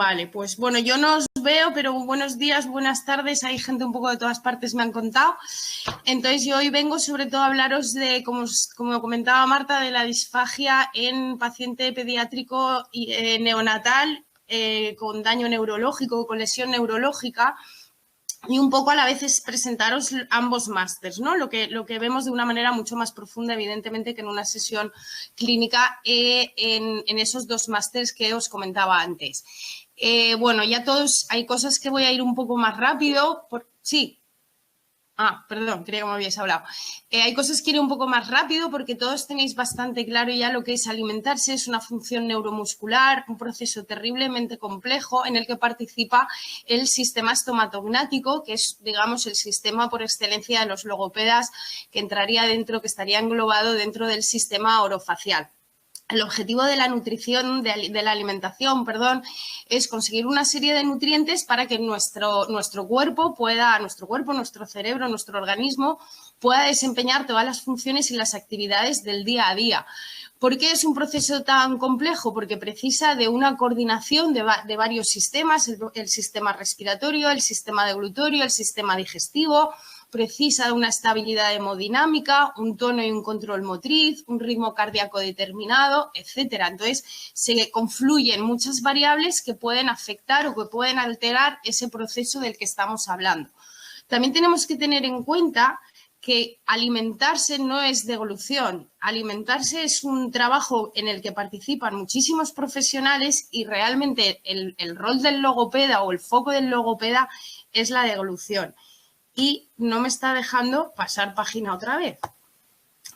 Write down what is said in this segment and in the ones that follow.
Vale, pues bueno, yo no os veo, pero buenos días, buenas tardes, hay gente un poco de todas partes, me han contado. Entonces yo hoy vengo sobre todo a hablaros de, como comentaba Marta, de la disfagia en paciente pediátrico y, neonatal con daño neurológico, con lesión neurológica. Y un poco a la vez es presentaros ambos másters, ¿no? Lo que vemos de una manera mucho más profunda, evidentemente, que en una sesión clínica en esos dos másters que os comentaba antes. Bueno, ya todos, hay cosas que voy a ir un poco más rápido. Sí. Perdón, creía que me habíais hablado. Hay cosas que ir un poco más rápido porque todos tenéis bastante claro ya lo que es alimentarse. Es una función neuromuscular, un proceso terriblemente complejo en el que participa el sistema estomatognático, que es, digamos, el sistema por excelencia de los logopedas que entraría dentro, que estaría englobado dentro del sistema orofacial. El objetivo de la nutrición, de la alimentación, perdón, es conseguir una serie de nutrientes para que nuestro cuerpo, nuestro cerebro, nuestro organismo pueda desempeñar todas las funciones y las actividades del día a día. ¿Por qué es un proceso tan complejo? Porque precisa de una coordinación de varios sistemas, el sistema respiratorio, el sistema deglutorio, el sistema digestivo. Precisa de una estabilidad hemodinámica, un tono y un control motriz, un ritmo cardíaco determinado, etcétera. Entonces, se confluyen muchas variables que pueden afectar o que pueden alterar ese proceso del que estamos hablando. También tenemos que tener en cuenta que alimentarse no es deglución. Alimentarse es un trabajo en el que participan muchísimos profesionales y realmente el rol del logopeda o el foco del logopeda es la deglución. Y no me está dejando pasar página otra vez.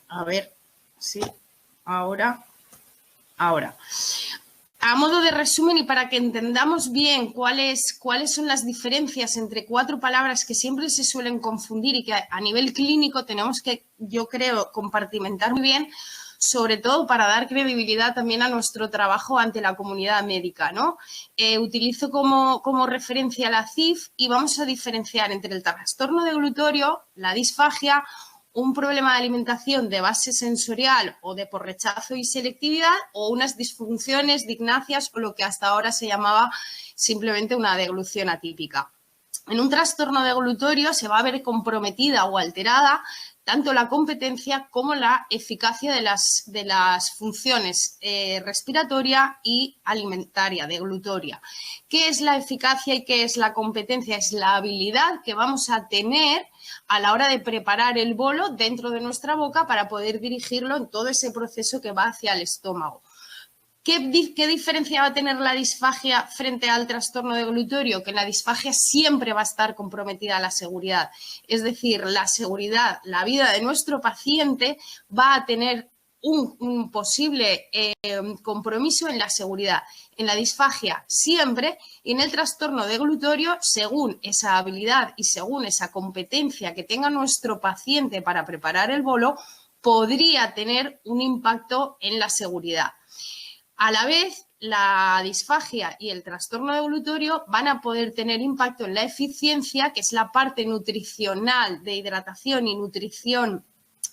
A ver si ahora. A modo de resumen y para que entendamos bien cuáles son las diferencias entre 4 palabras que siempre se suelen confundir y que a nivel clínico tenemos que, yo creo, compartimentar muy bien, sobre todo para dar credibilidad también a nuestro trabajo ante la comunidad médica, ¿no? Utilizo como referencia la CIF y vamos a diferenciar entre el trastorno deglutorio, la disfagia, un problema de alimentación de base sensorial o de por rechazo y selectividad o unas disfunciones, dignacias o lo que hasta ahora se llamaba simplemente una deglución atípica. En un trastorno deglutorio se va a ver comprometida o alterada tanto la competencia como la eficacia de las funciones respiratoria y alimentaria, deglutoria. ¿Qué es la eficacia y qué es la competencia? Es la habilidad que vamos a tener a la hora de preparar el bolo dentro de nuestra boca para poder dirigirlo en todo ese proceso que va hacia el estómago. ¿Qué diferencia va a tener la disfagia frente al trastorno deglutorio? Que en la disfagia siempre va a estar comprometida la seguridad. Es decir, la seguridad, la vida de nuestro paciente va a tener un posible compromiso en la seguridad. En la disfagia siempre y en el trastorno deglutorio, según esa habilidad y según esa competencia que tenga nuestro paciente para preparar el bolo, podría tener un impacto en la seguridad. A la vez, la disfagia y el trastorno deglutorio van a poder tener impacto en la eficiencia, que es la parte nutricional de hidratación y nutrición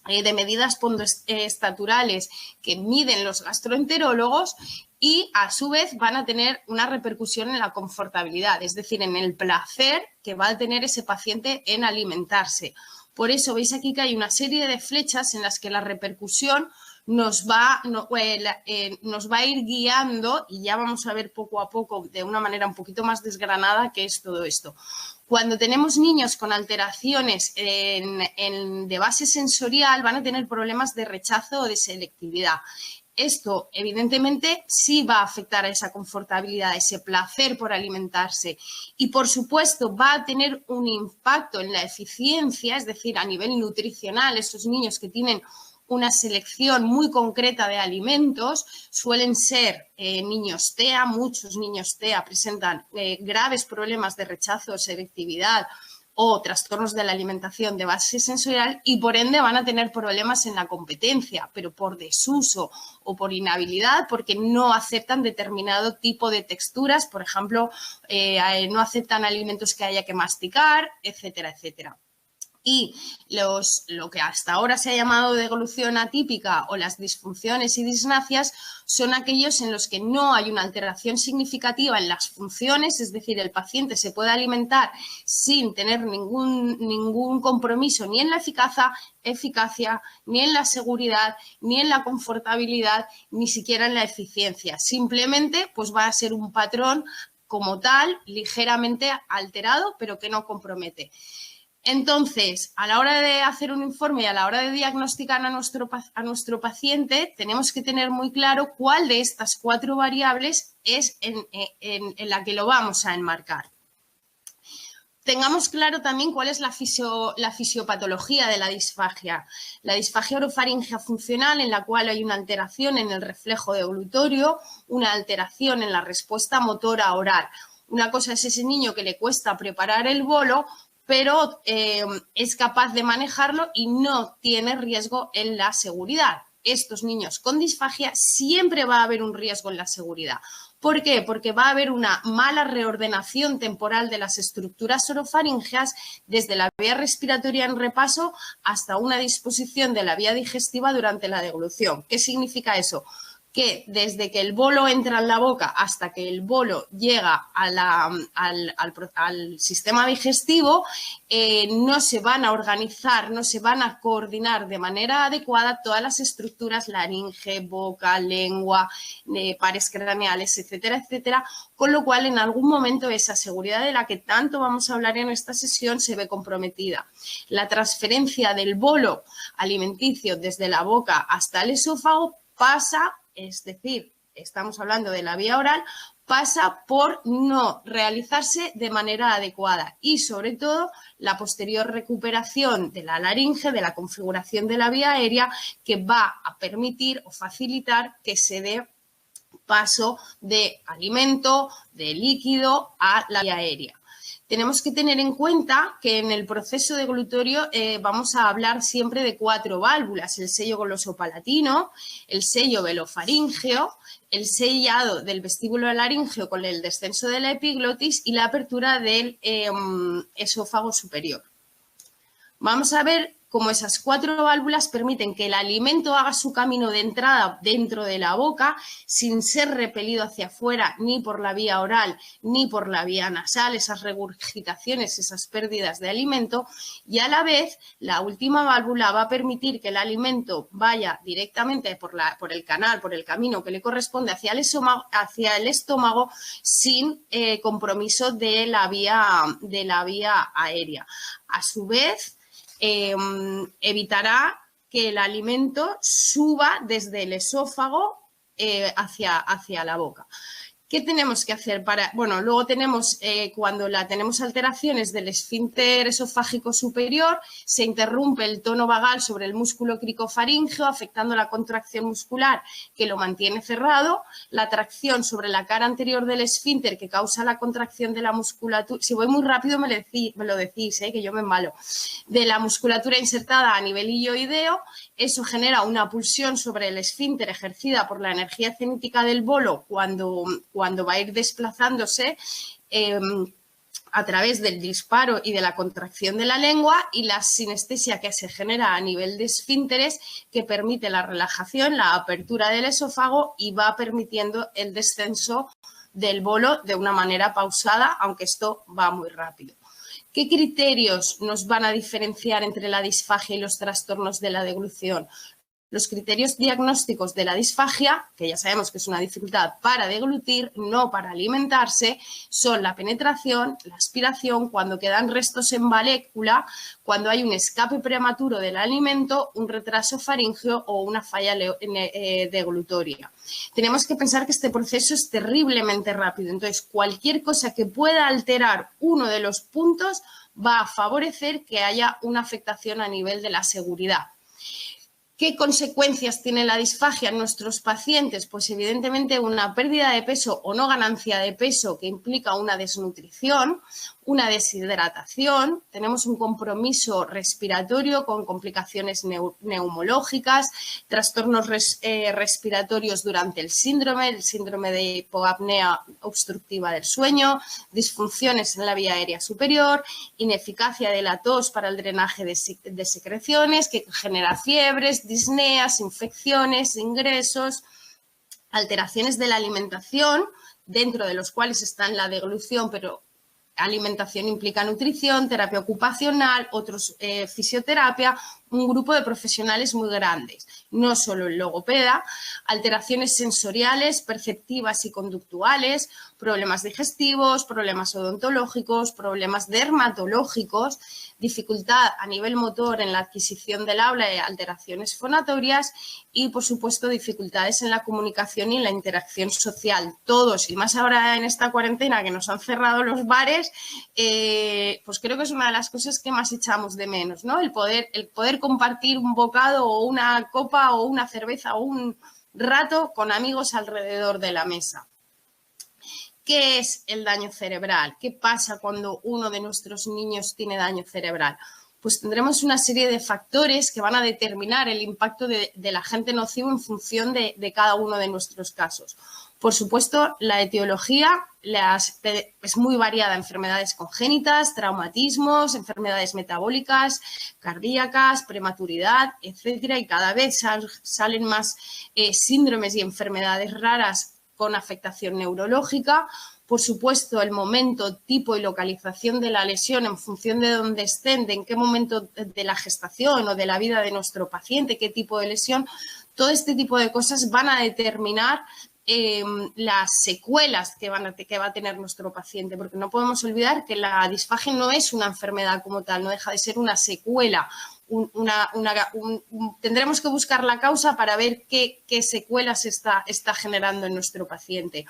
de medidas pondoestaturales que miden los gastroenterólogos y a su vez van a tener una repercusión en la confortabilidad, es decir, en el placer que va a tener ese paciente en alimentarse. Por eso veis aquí que hay una serie de flechas en las que la repercusión nos va a ir guiando y ya vamos a ver poco a poco de una manera un poquito más desgranada qué es todo esto. Cuando tenemos niños con alteraciones de base sensorial van a tener problemas de rechazo o de selectividad. Esto, evidentemente, sí va a afectar a esa confortabilidad, a ese placer por alimentarse y, por supuesto, va a tener un impacto en la eficiencia, es decir, a nivel nutricional, esos niños que tienen una selección muy concreta de alimentos, suelen ser niños TEA, muchos niños TEA presentan graves problemas de rechazo o selectividad o trastornos de la alimentación de base sensorial y por ende van a tener problemas en la competencia, pero por desuso o por inhabilidad, porque no aceptan determinado tipo de texturas, por ejemplo, no aceptan alimentos que haya que masticar, etcétera, etcétera. Y lo que hasta ahora se ha llamado deglución atípica o las disfunciones y disnafias son aquellos en los que no hay una alteración significativa en las funciones, es decir, el paciente se puede alimentar sin tener ningún compromiso ni en la eficacia, ni en la seguridad, ni en la confortabilidad, ni siquiera en la eficiencia. Simplemente pues va a ser un patrón como tal, ligeramente alterado, pero que no compromete. Entonces, a la hora de hacer un informe y a la hora de diagnosticar a nuestro paciente, tenemos que tener muy claro cuál de estas 4 variables es en la que lo vamos a enmarcar. Tengamos claro también cuál es la fisiopatología de la disfagia. La disfagia orofaringea funcional, en la cual hay una alteración en el reflejo deglutorio, una alteración en la respuesta motora oral. Una cosa es ese niño que le cuesta preparar el bolo, pero es capaz de manejarlo y no tiene riesgo en la seguridad. Estos niños con disfagia siempre va a haber un riesgo en la seguridad. ¿Por qué? Porque va a haber una mala reordenación temporal de las estructuras orofaringeas desde la vía respiratoria en repaso hasta una disposición de la vía digestiva durante la deglución. ¿Qué significa eso? Que desde que el bolo entra en la boca hasta que el bolo llega al sistema digestivo, no se van a organizar, no se van a coordinar de manera adecuada todas las estructuras, laringe, boca, lengua, pares craneales, etcétera, etcétera, con lo cual en algún momento esa seguridad de la que tanto vamos a hablar en esta sesión se ve comprometida. La transferencia del bolo alimenticio desde la boca hasta el esófago pasa, es decir, estamos hablando de la vía oral, pasa por no realizarse de manera adecuada y, sobre todo, la posterior recuperación de la laringe, de la configuración de la vía aérea, que va a permitir o facilitar que se dé paso de alimento, de líquido a la vía aérea. Tenemos que tener en cuenta que en el proceso deglutorio vamos a hablar siempre de 4 válvulas: el sello glosopalatino, el sello velofaríngeo, el sellado del vestíbulo laríngeo con el descenso de la epiglotis y la apertura del esófago superior. Vamos a ver cómo esas 4 válvulas permiten que el alimento haga su camino de entrada dentro de la boca sin ser repelido hacia afuera ni por la vía oral ni por la vía nasal, esas regurgitaciones, esas pérdidas de alimento, y a la vez la última válvula va a permitir que el alimento vaya directamente por el canal, por el camino que le corresponde hacia el estómago sin compromiso de la vía aérea. A su vez, evitará que el alimento suba desde el esófago hacia la boca. ¿Qué tenemos que hacer para...? Bueno, luego tenemos, cuando tenemos alteraciones del esfínter esofágico superior, se interrumpe el tono vagal sobre el músculo cricofaríngeo, afectando la contracción muscular que lo mantiene cerrado, la tracción sobre la cara anterior del esfínter que causa la contracción de la musculatura. Si voy muy rápido me lo decís, que yo me embalo. De la musculatura insertada a nivel ilioideo, eso genera una pulsión sobre el esfínter ejercida por la energía cinética del bolo cuando va a ir desplazándose a través del disparo y de la contracción de la lengua, y la sinestesia que se genera a nivel de esfínteres, que permite la relajación, la apertura del esófago y va permitiendo el descenso del bolo de una manera pausada, aunque esto va muy rápido. ¿Qué criterios nos van a diferenciar entre la disfagia y los trastornos de la deglución? Los criterios diagnósticos de la disfagia, que ya sabemos que es una dificultad para deglutir, no para alimentarse, son la penetración, la aspiración, cuando quedan restos en valécula, cuando hay un escape prematuro del alimento, un retraso faríngeo o una falla deglutoria. Tenemos que pensar que este proceso es terriblemente rápido, entonces cualquier cosa que pueda alterar uno de los puntos va a favorecer que haya una afectación a nivel de la seguridad. ¿Qué consecuencias tiene la disfagia en nuestros pacientes? Pues evidentemente una pérdida de peso o no ganancia de peso que implica una desnutrición, una deshidratación, tenemos un compromiso respiratorio con complicaciones neumológicas, trastornos respiratorios durante el síndrome de hipoapnea obstructiva del sueño, disfunciones en la vía aérea superior, ineficacia de la tos para el drenaje de secreciones, que genera fiebres, disneas, infecciones, ingresos, alteraciones de la alimentación, dentro de los cuales están la deglución, pero alimentación implica nutrición, terapia ocupacional, otros fisioterapia, un grupo de profesionales muy grandes, no solo el logopeda, alteraciones sensoriales, perceptivas y conductuales, problemas digestivos, problemas odontológicos, problemas dermatológicos, dificultad a nivel motor en la adquisición del habla y alteraciones fonatorias y, por supuesto, dificultades en la comunicación y en la interacción social. Todos, y más ahora en esta cuarentena que nos han cerrado los bares, pues creo que es una de las cosas que más echamos de menos, ¿no? El poder compartir un bocado o una copa o una cerveza o un rato con amigos alrededor de la mesa. ¿Qué es el daño cerebral? ¿Qué pasa cuando uno de nuestros niños tiene daño cerebral? Pues tendremos una serie de factores que van a determinar el impacto del agente nocivo en función de cada uno de nuestros casos. Por supuesto, la etiología es muy variada, enfermedades congénitas, traumatismos, enfermedades metabólicas, cardíacas, prematuridad, etcétera, y cada vez salen más síndromes y enfermedades raras con afectación neurológica. Por supuesto, el momento, tipo y localización de la lesión en función de dónde estén, de en qué momento de la gestación o de la vida de nuestro paciente, qué tipo de lesión, todo este tipo de cosas van a determinar las secuelas que va a tener nuestro paciente, porque no podemos olvidar que la disfagia no es una enfermedad como tal, no deja de ser una secuela. Tendremos que buscar la causa para ver qué secuelas está generando en nuestro paciente.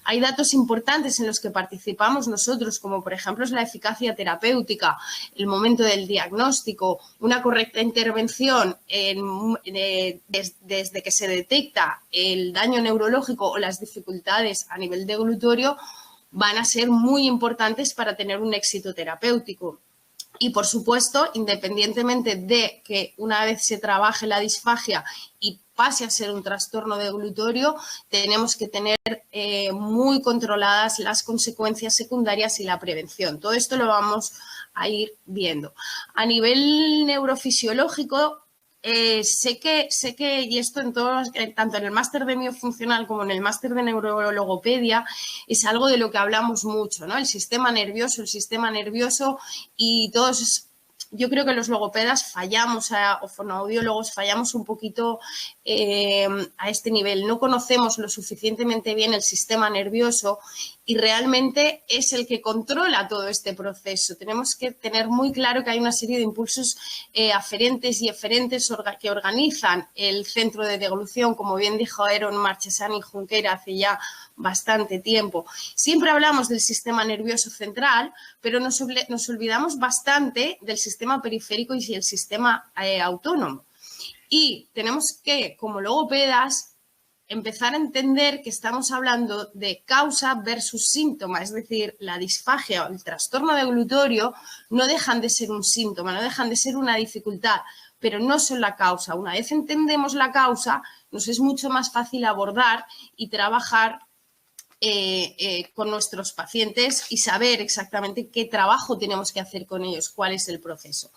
Hay datos importantes en los que participamos nosotros, como por ejemplo es la eficacia terapéutica, el momento del diagnóstico, una correcta intervención desde que se detecta el daño neurológico o las dificultades a nivel deglutorio, van a ser muy importantes para tener un éxito terapéutico. Y, por supuesto, independientemente de que una vez se trabaje la disfagia y pase a ser un trastorno deglutorio, tenemos que tener muy controladas las consecuencias secundarias y la prevención. Todo esto lo vamos a ir viendo. A nivel neurofisiológico, sé que, y esto en todos, tanto en el máster de miofuncional como en el máster de neurologopedia, es algo de lo que hablamos mucho, ¿no? El sistema nervioso y todos. Yo creo que los logopedas fallamos o fonoaudiólogos fallamos un poquito a este nivel. No conocemos lo suficientemente bien el sistema nervioso y realmente es el que controla todo este proceso. Tenemos que tener muy claro que hay una serie de impulsos aferentes y eferentes que organizan el centro de deglución, como bien dijo Aaron Marchesani y Junqueira hace ya bastante tiempo. Siempre hablamos del sistema nervioso central, pero nos olvidamos bastante del sistema periférico y el sistema autónomo. Y tenemos que, como logopedas, empezar a entender que estamos hablando de causa versus síntoma, es decir, la disfagia o el trastorno deglutorio no dejan de ser un síntoma, no dejan de ser una dificultad, pero no son la causa. Una vez entendemos la causa, nos es mucho más fácil abordar y trabajar con nuestros pacientes y saber exactamente qué trabajo tenemos que hacer con ellos, cuál es el proceso.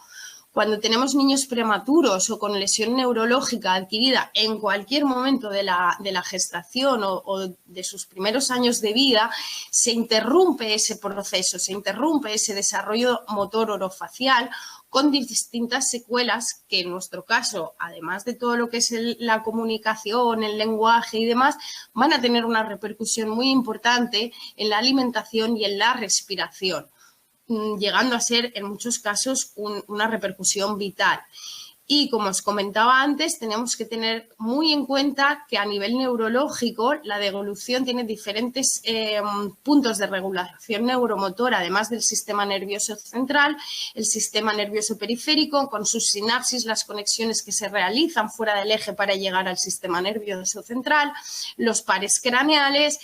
Cuando tenemos niños prematuros o con lesión neurológica adquirida en cualquier momento de la gestación o de sus primeros años de vida, se interrumpe ese proceso, se interrumpe ese desarrollo motor orofacial con distintas secuelas que en nuestro caso, además de todo lo que es la comunicación, el lenguaje y demás, van a tener una repercusión muy importante en la alimentación y en la respiración, llegando a ser en muchos casos una repercusión vital. Y como os comentaba antes, tenemos que tener muy en cuenta que a nivel neurológico la deglución tiene diferentes puntos de regulación neuromotora, además del sistema nervioso central, el sistema nervioso periférico, con sus sinapsis, las conexiones que se realizan fuera del eje para llegar al sistema nervioso central, los pares craneales,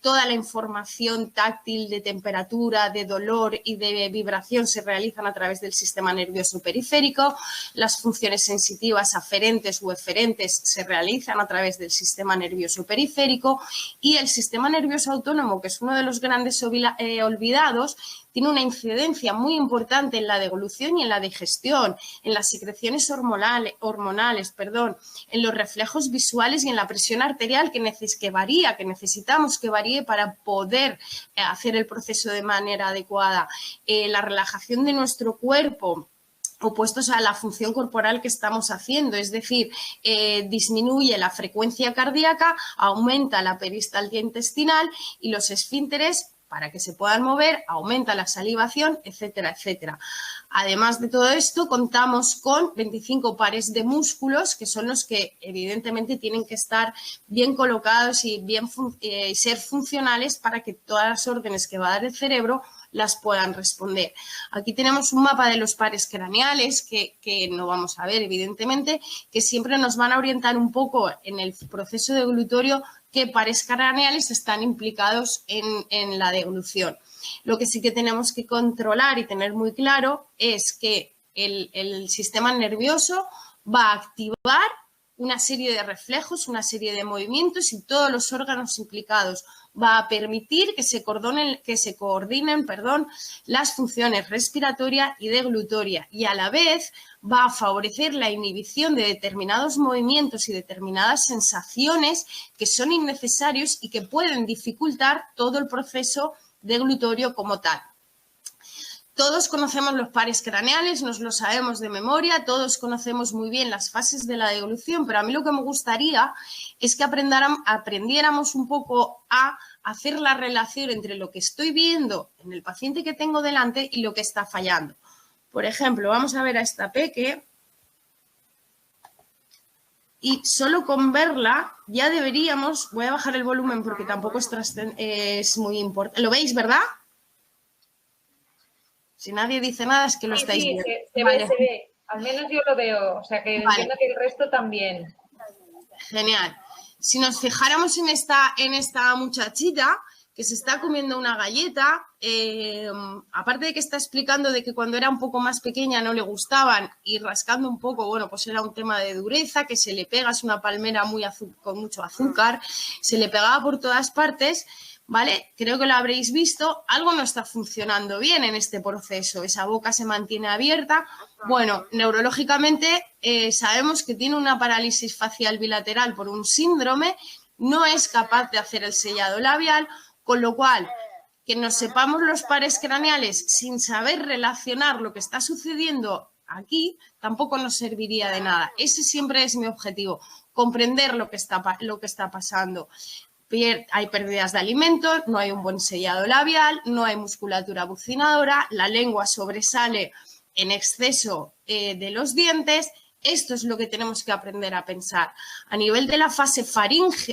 toda la información táctil de temperatura, de dolor y de vibración se realizan a través del sistema nervioso periférico, las funciones sensitivas aferentes o eferentes se realizan a través del sistema nervioso periférico y el sistema nervioso autónomo, que es uno de los grandes olvidados, tiene una incidencia muy importante en la deglución y en la digestión, en las secreciones hormonales, en los reflejos visuales y en la presión arterial que necesitamos que varíe para poder hacer el proceso de manera adecuada. La relajación de nuestro cuerpo, opuestos a la función corporal que estamos haciendo, es decir, disminuye la frecuencia cardíaca, aumenta la peristaltia intestinal y los esfínteres, para que se puedan mover, aumenta la salivación, etcétera, etcétera. Además de todo esto, contamos con 25 pares de músculos, que son los que evidentemente tienen que estar bien colocados y ser funcionales para que todas las órdenes que va a dar el cerebro las puedan responder. Aquí tenemos un mapa de los pares craneales que no vamos a ver, evidentemente, que siempre nos van a orientar un poco en el proceso deglutorio qué pares craneales están implicados en la deglución. Lo que sí que tenemos que controlar y tener muy claro es que el sistema nervioso va a activar una serie de reflejos, una serie de movimientos y todos los órganos implicados. Va a permitir que se coordinen las funciones respiratoria y deglutoria y a la vez va a favorecer la inhibición de determinados movimientos y determinadas sensaciones que son innecesarios y que pueden dificultar todo el proceso deglutorio como tal. Todos conocemos los pares craneales, nos lo sabemos de memoria, todos conocemos muy bien las fases de la deglución, pero a mí lo que me gustaría es que aprendiéramos un poco a hacer la relación entre lo que estoy viendo en el paciente que tengo delante y lo que está fallando. Por ejemplo, vamos a ver a esta peque y solo con verla ya deberíamos, voy a bajar el volumen porque tampoco es muy importante, ¿lo veis, verdad? Si nadie dice nada es que lo estáis viendo. Se ve. Al menos yo lo veo. O sea, que entiendo que el resto también. Genial. Si nos fijáramos en esta muchachita que se está comiendo una galleta, aparte de que está explicando de que cuando era un poco más pequeña no le gustaban y rascando un poco, bueno, pues era un tema de dureza, que se le pega, es una palmera con mucho azúcar, se le pegaba por todas partes. ¿Vale? Creo que lo habréis visto, algo no está funcionando bien en este proceso, esa boca se mantiene abierta. Bueno, neurológicamente sabemos que tiene una parálisis facial bilateral por un síndrome, no es capaz de hacer el sellado labial, con lo cual que nos sepamos los pares craneales sin saber relacionar lo que está sucediendo aquí tampoco nos serviría de nada. Ese siempre es mi objetivo, comprender lo que está pasando. Hay pérdidas de alimentos, no hay un buen sellado labial, no hay musculatura buccinadora, la lengua sobresale en exceso de los dientes. Esto es lo que tenemos que aprender a pensar. A nivel de la fase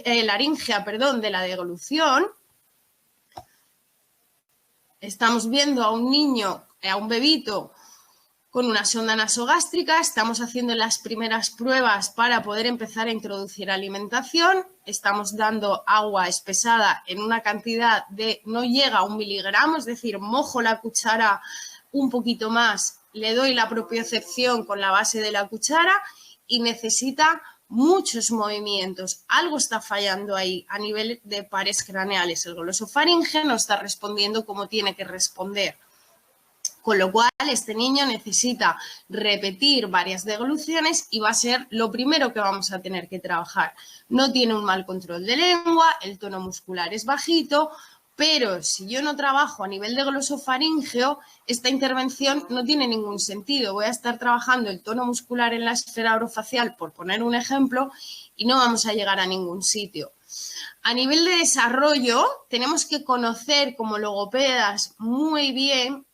laríngea de la deglución, estamos viendo a un niño, a un bebito, con una sonda nasogástrica, estamos haciendo las primeras pruebas para poder empezar a introducir alimentación, estamos dando agua espesada en una cantidad de no llega a 1 miligramo, es decir, mojo la cuchara un poquito más, le doy la propiocepción con la base de la cuchara y necesita muchos movimientos. Algo está fallando ahí a nivel de pares craneales. El glosofaringe no está respondiendo como tiene que responder. Con lo cual, este niño necesita repetir varias degluciones y va a ser lo primero que vamos a tener que trabajar. No tiene un mal control de lengua, el tono muscular es bajito, pero si yo no trabajo a nivel de glosofaríngeo, esta intervención no tiene ningún sentido. Voy a estar trabajando el tono muscular en la esfera orofacial, por poner un ejemplo, y no vamos a llegar a ningún sitio. A nivel de desarrollo, tenemos que conocer como logopedas muy bien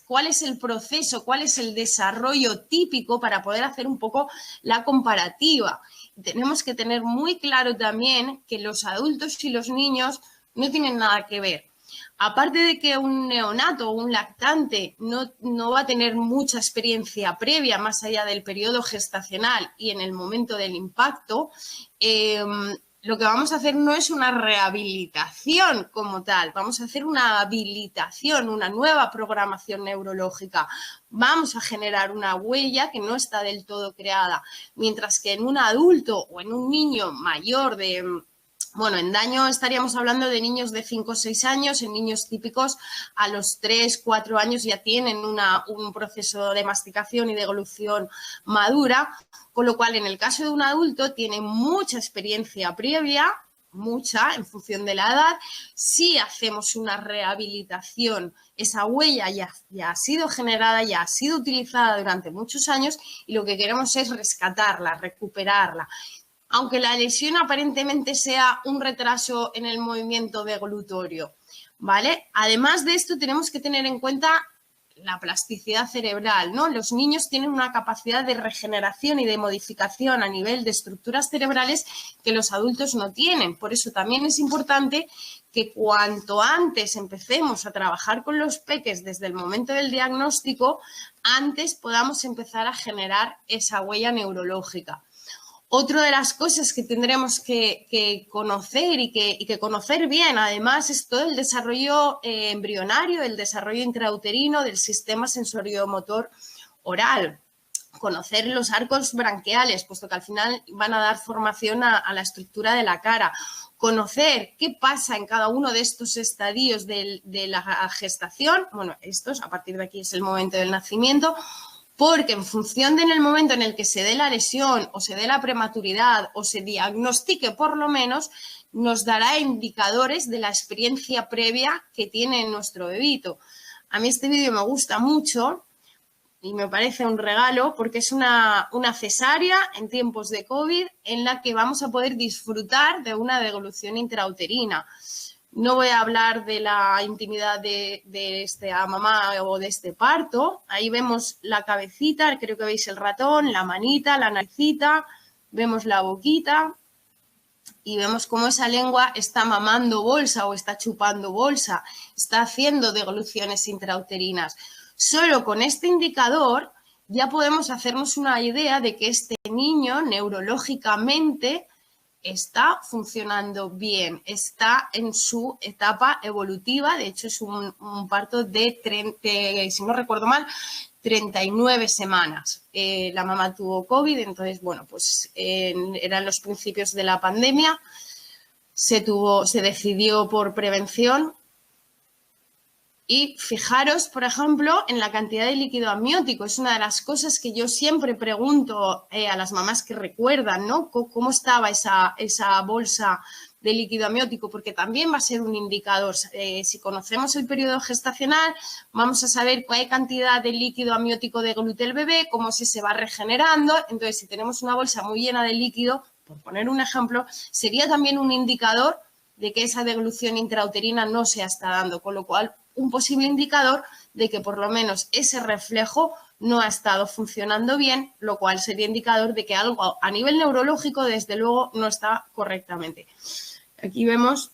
cuál es el proceso, cuál es el desarrollo típico para poder hacer un poco la comparativa. Tenemos que tener muy claro también que los adultos y los niños no tienen nada que ver. Aparte de que un neonato o un lactante no va a tener mucha experiencia previa más allá del periodo gestacional y en el momento del impacto, lo que vamos a hacer no es una rehabilitación como tal, vamos a hacer una habilitación, una nueva programación neurológica. Vamos a generar una huella que no está del todo creada, mientras que en un adulto o en un niño mayor bueno, en daño estaríamos hablando de niños de 5 o 6 años, en niños típicos a los 3, 4 años ya tienen un proceso de masticación y de deglución madura, con lo cual en el caso de un adulto tiene mucha experiencia previa, mucha en función de la edad. Si hacemos una rehabilitación, esa huella ya ha sido generada, ya ha sido utilizada durante muchos años y lo que queremos es rescatarla, recuperarla. Aunque la lesión aparentemente sea un retraso en el movimiento deglutorio, ¿vale? Además de esto, tenemos que tener en cuenta la plasticidad cerebral, ¿no? Los niños tienen una capacidad de regeneración y de modificación a nivel de estructuras cerebrales que los adultos no tienen. Por eso también es importante que cuanto antes empecemos a trabajar con los peques desde el momento del diagnóstico, antes podamos empezar a generar esa huella neurológica. Otra de las cosas que tendremos que conocer y que conocer bien, además, es todo el desarrollo embrionario, el desarrollo intrauterino del sistema sensoriomotor oral. Conocer los arcos branquiales, puesto que al final van a dar formación a la estructura de la cara. Conocer qué pasa en cada uno de estos estadios de la gestación. Bueno, estos, a partir de aquí es el momento del nacimiento. Porque en función del momento en el que se dé la lesión o se dé la prematuridad o se diagnostique por lo menos, nos dará indicadores de la experiencia previa que tiene nuestro bebito. A mí este vídeo me gusta mucho y me parece un regalo porque es una cesárea en tiempos de COVID en la que vamos a poder disfrutar de una deglución intrauterina. No voy a hablar de la intimidad de esta mamá o de este parto. Ahí vemos la cabecita, creo que veis el ratón, la manita, la naricita, vemos la boquita y vemos cómo esa lengua está mamando bolsa o está chupando bolsa, está haciendo degluciones intrauterinas. Solo con este indicador ya podemos hacernos una idea de que este niño neurológicamente está funcionando bien, está en su etapa evolutiva, de hecho es un parto de, si no recuerdo mal, 39 semanas. La mamá tuvo COVID, entonces, bueno, pues eran los principios de la pandemia, se decidió por prevención. Y fijaros, por ejemplo, en la cantidad de líquido amniótico. Es una de las cosas que yo siempre pregunto a las mamás que recuerdan, ¿no? ¿Cómo estaba esa bolsa de líquido amniótico? Porque también va a ser un indicador. Si conocemos el periodo gestacional, vamos a saber cuál cantidad de líquido amniótico deglute el bebé, cómo se va regenerando. Entonces, si tenemos una bolsa muy llena de líquido, por poner un ejemplo, sería también un indicador de que esa deglución intrauterina no se está dando, con lo cual un posible indicador de que por lo menos ese reflejo no ha estado funcionando bien, lo cual sería indicador de que algo a nivel neurológico desde luego no está correctamente. Aquí vemos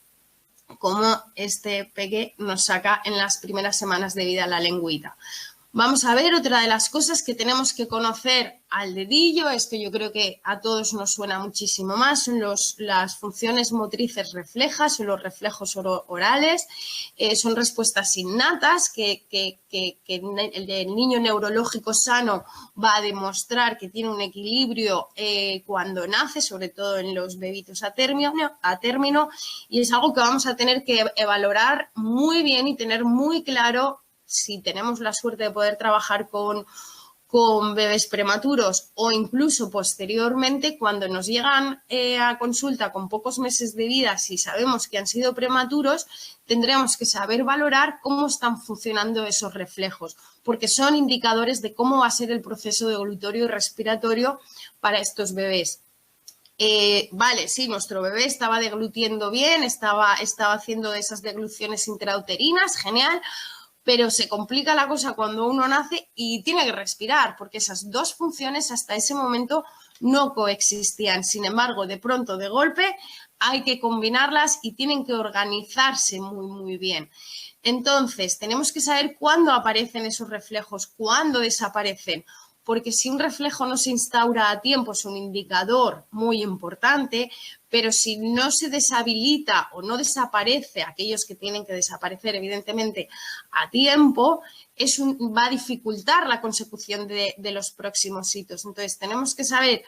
cómo este peque nos saca en las primeras semanas de vida la lengüita. Vamos a ver otra de las cosas que tenemos que conocer al dedillo. Esto yo creo que a todos nos suena muchísimo más. Son las funciones motrices reflejas o los reflejos orales. Son respuestas innatas que el niño neurológico sano va a demostrar que tiene un equilibrio cuando nace, sobre todo en los bebitos a término, y es algo que vamos a tener que valorar muy bien y tener muy claro si tenemos la suerte de poder trabajar con bebés prematuros o incluso posteriormente cuando nos llegan a consulta con pocos meses de vida, si sabemos que han sido prematuros, tendremos que saber valorar cómo están funcionando esos reflejos, porque son indicadores de cómo va a ser el proceso deglutorio y respiratorio para estos bebés. Vale, sí, nuestro bebé estaba deglutiendo bien, estaba haciendo esas degluciones intrauterinas, genial. pero se complica la cosa cuando uno nace y tiene que respirar, porque esas dos funciones hasta ese momento no coexistían. Sin embargo, de pronto, de golpe, hay que combinarlas y tienen que organizarse muy, muy bien. Entonces, tenemos que saber cuándo aparecen esos reflejos, cuándo desaparecen, porque si un reflejo no se instaura a tiempo es un indicador muy importante, pero si no se deshabilita o no desaparece, aquellos que tienen que desaparecer evidentemente a tiempo, va a dificultar la consecución de los próximos hitos. Entonces tenemos que saber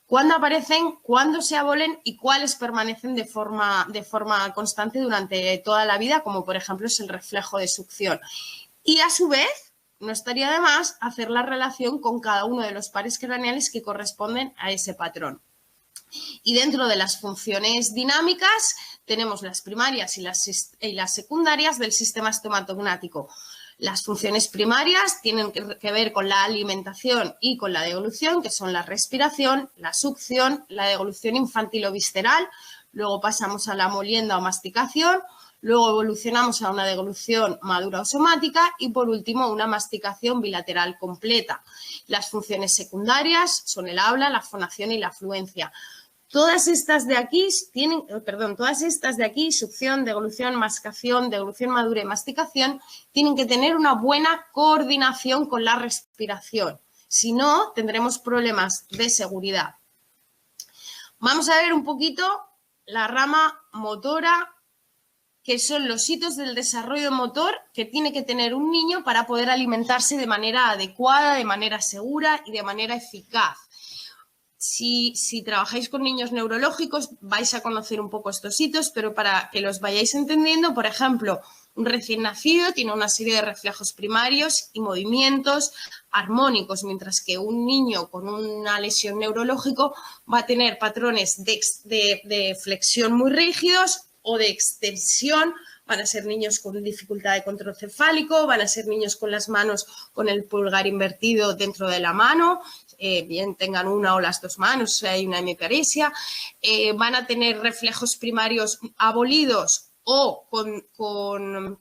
cuándo aparecen, cuándo se abolen y cuáles permanecen de forma constante durante toda la vida, como por ejemplo es el reflejo de succión. Y a su vez, no estaría de más hacer la relación con cada uno de los pares craneales que corresponden a ese patrón. Y dentro de las funciones dinámicas tenemos las primarias y las secundarias del sistema estomatognático. Las funciones primarias tienen que ver con la alimentación y con la deglución, que son la respiración, la succión, la deglución infantil o visceral. Luego pasamos a la molienda o masticación. Luego evolucionamos a una deglución madura o somática y, por último, una masticación bilateral completa. Las funciones secundarias son el habla, la fonación y la fluencia. Todas estas de aquí succión, deglución, masticación, deglución madura y masticación, tienen que tener una buena coordinación con la respiración. Si no, tendremos problemas de seguridad. Vamos a ver un poquito la rama motora, que son los hitos del desarrollo motor que tiene que tener un niño para poder alimentarse de manera adecuada, de manera segura y de manera eficaz. Si trabajáis con niños neurológicos vais a conocer un poco estos hitos, pero para que los vayáis entendiendo, por ejemplo, un recién nacido tiene una serie de reflejos primarios y movimientos armónicos, mientras que un niño con una lesión neurológica va a tener patrones de flexión muy rígidos o de extensión. Van a ser niños con dificultad de control cefálico, van a ser niños con las manos con el pulgar invertido dentro de la mano, bien tengan una o las dos manos, si hay una hemiparesia, van a tener reflejos primarios abolidos o con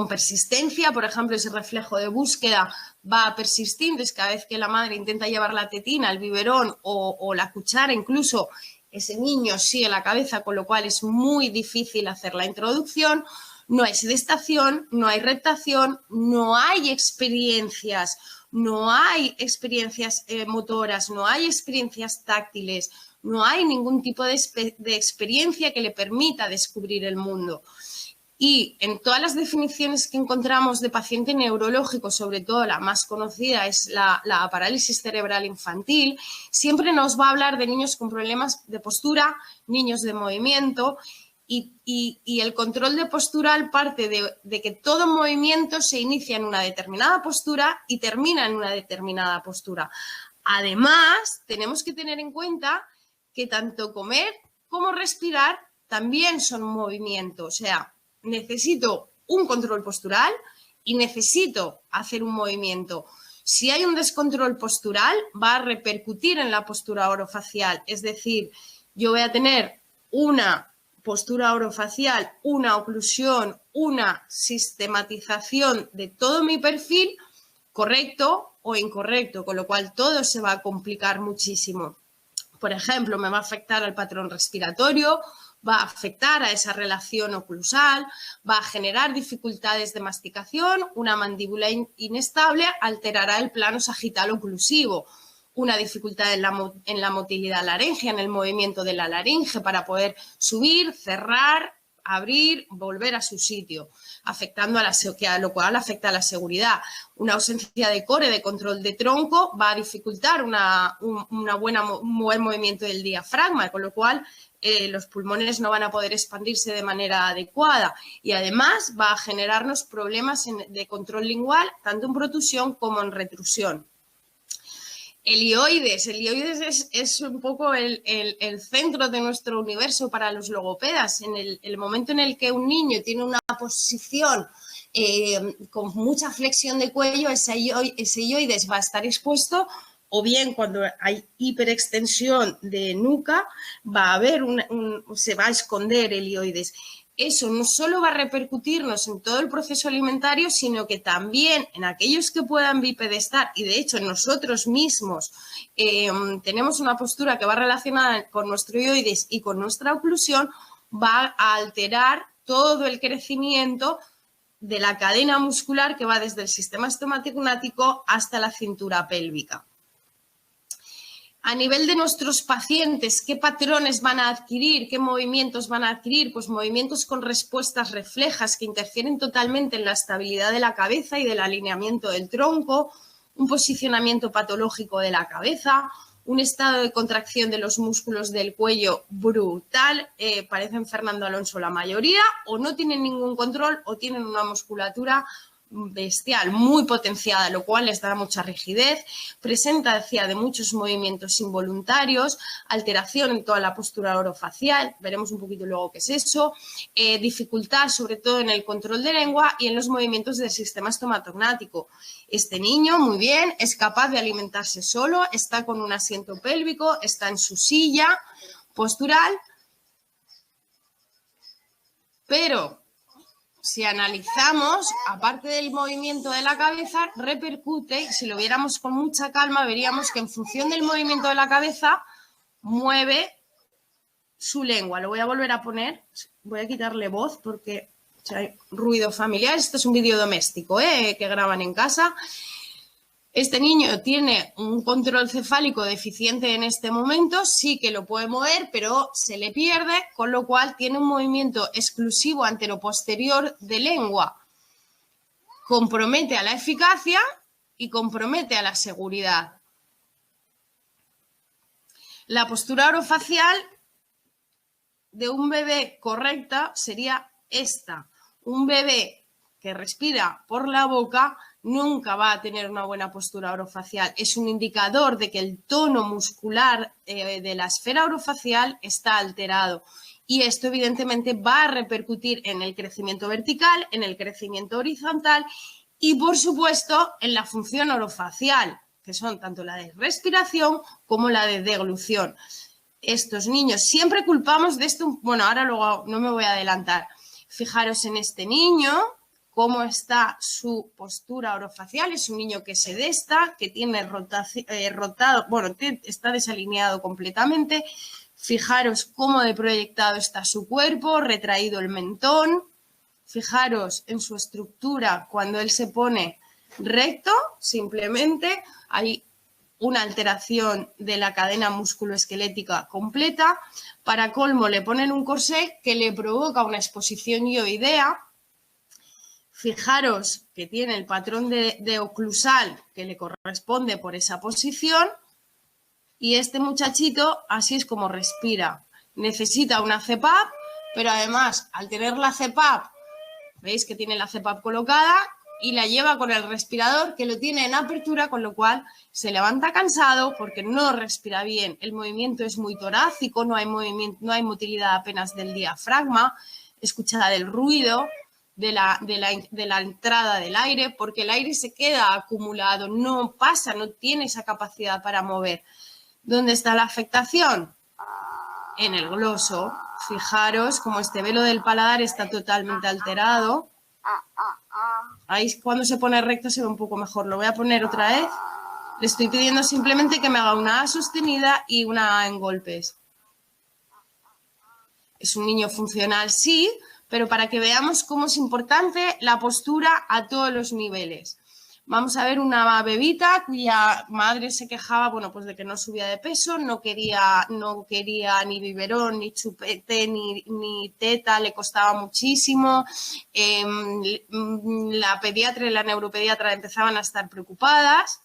persistencia. Por ejemplo, ese reflejo de búsqueda va a persistir, entonces cada vez que la madre intenta llevar la tetina, el biberón o la cuchara, incluso ese niño sigue la cabeza, con lo cual es muy difícil hacer la introducción. No hay sedestación, no hay reptación, no hay experiencias motoras, no hay experiencias táctiles, no hay ningún tipo de experiencia que le permita descubrir el mundo. Y en todas las definiciones que encontramos de paciente neurológico, sobre todo la más conocida es la parálisis cerebral infantil, siempre nos va a hablar de niños con problemas de postura, niños de movimiento, y el control de postural parte de que todo movimiento se inicia en una determinada postura y termina en una determinada postura. Además, tenemos que tener en cuenta que tanto comer como respirar también son movimiento. O sea, necesito un control postural y necesito hacer un movimiento. Si hay un descontrol postural, va a repercutir en la postura orofacial. Es decir, yo voy a tener una postura orofacial, una oclusión, una sistematización de todo mi perfil, correcto o incorrecto, con lo cual todo se va a complicar muchísimo. Por ejemplo, me va a afectar al patrón respiratorio, va a afectar a esa relación oclusal, va a generar dificultades de masticación, una mandíbula inestable alterará el plano sagital oclusivo, una dificultad en la motilidad laringea, en el movimiento de la laringe para poder subir, cerrar, abrir, volver a su sitio, afectando lo cual afecta a la seguridad. Una ausencia de core, de control de tronco, va a dificultar un buen movimiento del diafragma, con lo cual los pulmones no van a poder expandirse de manera adecuada y además va a generarnos problemas de control lingual, tanto en protusión como en retrusión. Helioides es un poco el centro de nuestro universo para los logopedas. En el momento en el que un niño tiene una posición con mucha flexión de cuello, ese helioides va a estar expuesto, o bien cuando hay hiperextensión de nuca va a haber se va a esconder helioides. eso no solo va a repercutirnos en todo el proceso alimentario, sino que también en aquellos que puedan bipedestar, y de hecho nosotros mismos tenemos una postura que va relacionada con nuestro ioides y con nuestra oclusión, va a alterar todo el crecimiento de la cadena muscular que va desde el sistema estomatognático hasta la cintura pélvica. A nivel de nuestros pacientes, ¿qué patrones van a adquirir? ¿Qué movimientos van a adquirir? Pues movimientos con respuestas reflejas que interfieren totalmente en la estabilidad de la cabeza y del alineamiento del tronco, un posicionamiento patológico de la cabeza, un estado de contracción de los músculos del cuello brutal, parecen Fernando Alonso la mayoría, o no tienen ningún control o tienen una musculatura bestial, muy potenciada, lo cual les da mucha rigidez, presencia de muchos movimientos involuntarios, alteración en toda la postura orofacial, veremos un poquito luego qué es eso, dificultad sobre todo en el control de lengua y en los movimientos del sistema estomatognático. Este niño, muy bien, es capaz de alimentarse solo, está con un asiento pélvico, está en su silla postural, pero si analizamos, aparte del movimiento de la cabeza, repercute, si lo viéramos con mucha calma, veríamos que en función del movimiento de la cabeza, mueve su lengua. Lo voy a volver a poner, voy a quitarle voz porque hay ruido familiar. Esto es un vídeo doméstico que graban en casa. Este niño tiene un control cefálico deficiente en este momento, sí que lo puede mover, pero se le pierde, con lo cual tiene un movimiento exclusivo anteroposterior de lengua. Compromete a la eficacia y compromete a la seguridad. La postura orofacial de un bebé correcta sería esta. Un bebé que respira por la boca nunca va a tener una buena postura orofacial. Es un indicador de que el tono muscular de la esfera orofacial está alterado. Y esto evidentemente va a repercutir en el crecimiento vertical, en el crecimiento horizontal y, por supuesto, en la función orofacial, que son tanto la de respiración como la de deglución. Estos niños, siempre culpamos de esto, bueno, ahora luego no me voy a adelantar. Fijaros en este niño, cómo está su postura orofacial. Es un niño que se desta, que tiene rotado, bueno, está desalineado completamente. Fijaros cómo de proyectado está su cuerpo, retraído el mentón. Fijaros en su estructura cuando él se pone recto, simplemente hay una alteración de la cadena musculoesquelética completa. Para colmo le ponen un corsé que le provoca una exposición ioidea. Fijaros que tiene el patrón de oclusal que le corresponde por esa posición y este muchachito así es como respira. Necesita una CPAP, pero además al tener la CPAP, veis que tiene la CPAP colocada y la lleva con el respirador que lo tiene en apertura, con lo cual se levanta cansado porque no respira bien. El movimiento es muy torácico, no hay movimiento, no hay motilidad apenas del diafragma, escuchada del ruido. De la entrada del aire, porque el aire se queda acumulado, no pasa, no tiene esa capacidad para mover. ¿Dónde está la afectación? En el gloso. Fijaros como este velo del paladar está totalmente alterado. Ahí cuando se pone recto se ve un poco mejor. Lo voy a poner otra vez. Le estoy pidiendo simplemente que me haga una A sostenida y una A en golpes. Es un niño funcional, sí, pero para que veamos cómo es importante la postura a todos los niveles. Vamos a ver una bebita cuya madre se quejaba, bueno, pues de que no subía de peso, no quería ni biberón, ni chupete, ni teta, le costaba muchísimo. La pediatra y la neuropediatra empezaban a estar preocupadas,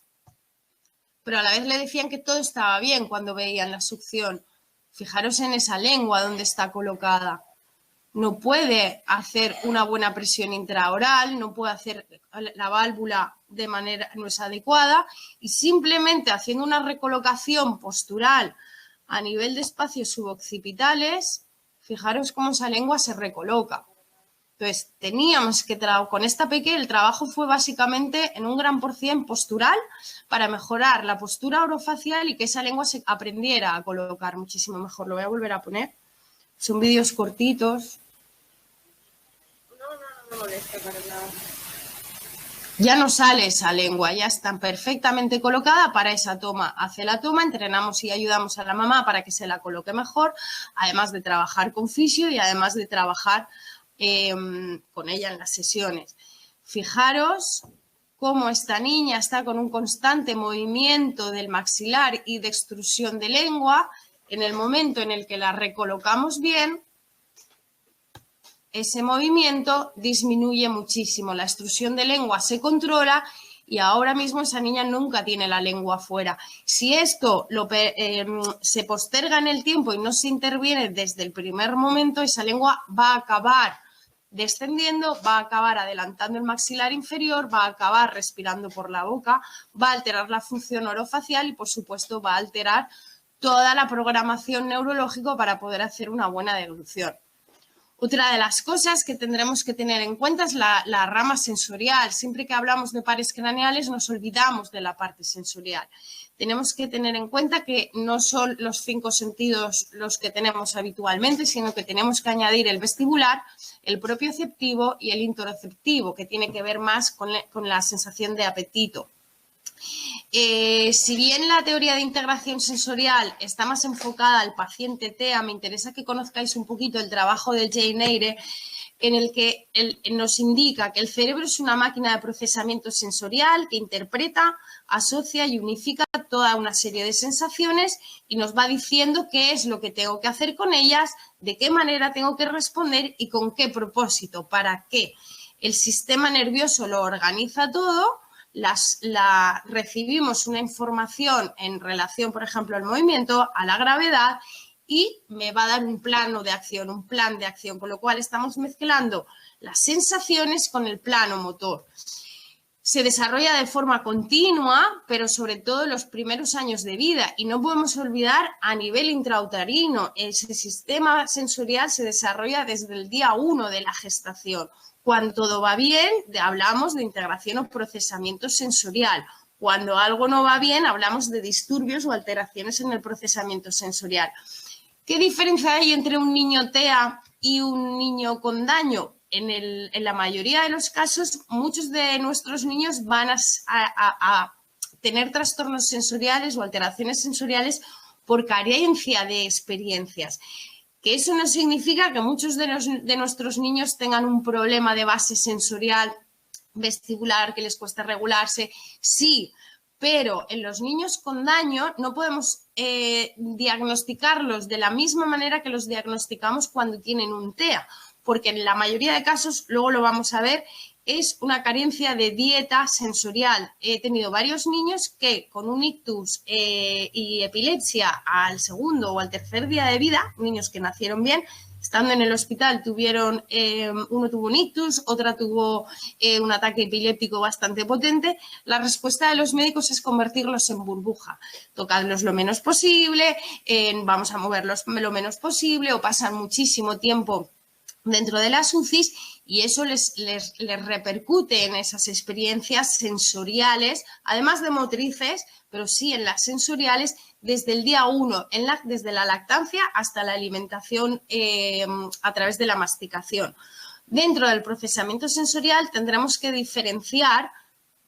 pero a la vez le decían que todo estaba bien cuando veían la succión. Fijaros en esa lengua donde está colocada. No puede hacer una buena presión intraoral, no puede hacer la válvula de manera no es adecuada y simplemente haciendo una recolocación postural a nivel de espacios suboccipitales, fijaros cómo esa lengua se recoloca. Entonces, teníamos que con esta pequeña, el trabajo fue básicamente en un gran % postural para mejorar la postura orofacial y que esa lengua se aprendiera a colocar muchísimo mejor. Lo voy a volver a poner. Son vídeos cortitos. No me molesta para nada. Ya no sale esa lengua, ya está perfectamente colocada para esa toma. Hace la toma, entrenamos y ayudamos a la mamá para que se la coloque mejor, además de trabajar con fisio y además de trabajar con ella en las sesiones. Fijaros cómo esta niña está con un constante movimiento del maxilar y de extrusión de lengua. En el momento en el que la recolocamos bien, ese movimiento disminuye muchísimo, la extrusión de lengua se controla y ahora mismo esa niña nunca tiene la lengua fuera. Si esto se posterga en el tiempo y no se interviene desde el primer momento, esa lengua va a acabar descendiendo, va a acabar adelantando el maxilar inferior, va a acabar respirando por la boca, va a alterar la función orofacial y, por supuesto, va a alterar toda la programación neurológica para poder hacer una buena deglución. Otra de las cosas que tendremos que tener en cuenta es la rama sensorial. Siempre que hablamos de pares craneales nos olvidamos de la parte sensorial. Tenemos que tener en cuenta que no son los 5 sentidos los que tenemos habitualmente, sino que tenemos que añadir el vestibular, el propioceptivo y el interoceptivo, que tiene que ver más con la sensación de apetito. Si bien la teoría de integración sensorial está más enfocada al paciente TEA, me interesa que conozcáis un poquito el trabajo de Jane Eyre, en el que nos indica que el cerebro es una máquina de procesamiento sensorial que interpreta, asocia y unifica toda una serie de sensaciones y nos va diciendo qué es lo que tengo que hacer con ellas, de qué manera tengo que responder y con qué propósito, para qué. El sistema nervioso lo organiza todo. Recibimos una información en relación, por ejemplo, al movimiento, a la gravedad y me va a dar un plan de acción, con lo cual estamos mezclando las sensaciones con el plano motor. Se desarrolla de forma continua, pero sobre todo en los primeros años de vida y no podemos olvidar a nivel intrauterino, ese sistema sensorial se desarrolla desde el día 1 de la gestación. Cuando todo va bien, hablamos de integración o procesamiento sensorial. Cuando algo no va bien, hablamos de disturbios o alteraciones en el procesamiento sensorial. ¿Qué diferencia hay entre un niño TEA y un niño con daño? En la mayoría de los casos, muchos de nuestros niños van a tener trastornos sensoriales o alteraciones sensoriales por carencia de experiencias. Que eso no significa que muchos de nuestros niños tengan un problema de base sensorial, vestibular, que les cuesta regularse. Sí, pero en los niños con daño no podemos diagnosticarlos de la misma manera que los diagnosticamos cuando tienen un TEA, porque en la mayoría de casos, luego lo vamos a ver, es una carencia de dieta sensorial. He tenido varios niños que con un ictus y epilepsia al segundo o al tercer día de vida, niños que nacieron bien, estando en el hospital tuvieron, uno tuvo un ictus, otra tuvo un ataque epiléptico bastante potente. La respuesta de los médicos es convertirlos en burbuja. Tocadlos lo menos posible, vamos a moverlos lo menos posible o pasan muchísimo tiempo dentro de las UCIs y eso les repercute en esas experiencias sensoriales, además de motrices, pero sí en las sensoriales desde el día 1, desde la lactancia hasta la alimentación a través de la masticación. Dentro del procesamiento sensorial tendremos que diferenciar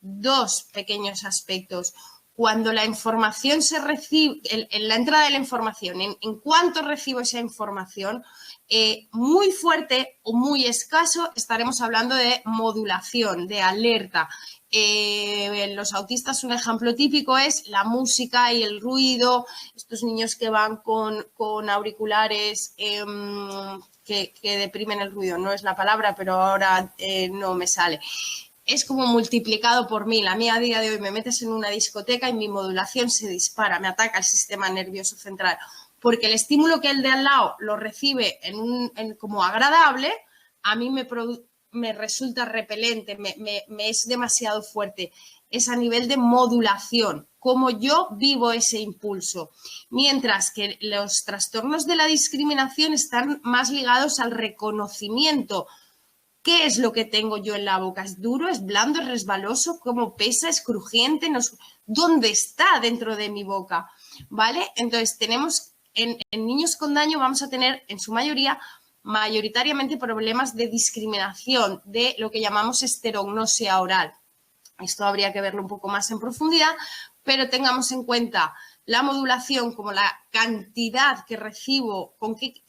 2 pequeños aspectos. Cuando la información se recibe, en la entrada de la información, en cuanto recibo esa información, muy fuerte o muy escaso, estaremos hablando de modulación, de alerta. En los autistas un ejemplo típico es la música y el ruido, estos niños que van con auriculares que deprimen el ruido, no es la palabra, pero ahora no me sale. Es como multiplicado por 1000. A mí a día de hoy me metes en una discoteca y mi modulación se dispara, me ataca el sistema nervioso central. Porque el estímulo que el de al lado lo recibe como agradable, a mí me resulta repelente, me es demasiado fuerte. Es a nivel de modulación, cómo yo vivo ese impulso. Mientras que los trastornos de la discriminación están más ligados al reconocimiento. ¿Qué es lo que tengo yo en la boca? ¿Es duro? ¿Es blando? ¿Es resbaloso? ¿Cómo pesa? ¿Es crujiente? ¿Dónde está dentro de mi boca? ¿Vale? Entonces, tenemos en niños con daño vamos a tener en su mayoría mayoritariamente problemas de discriminación, de lo que llamamos esterognosia oral. Esto habría que verlo un poco más en profundidad, pero tengamos en cuenta la modulación como la cantidad que recibo, con qué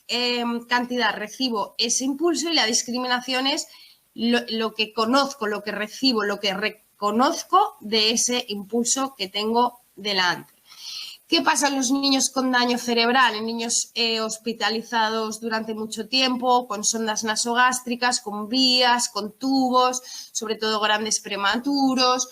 cantidad recibo ese impulso, y la discriminación es lo que conozco, lo que recibo, lo que reconozco de ese impulso que tengo delante. ¿Qué pasa en los niños con daño cerebral? En niños hospitalizados durante mucho tiempo, con sondas nasogástricas, con vías, con tubos, sobre todo grandes prematuros,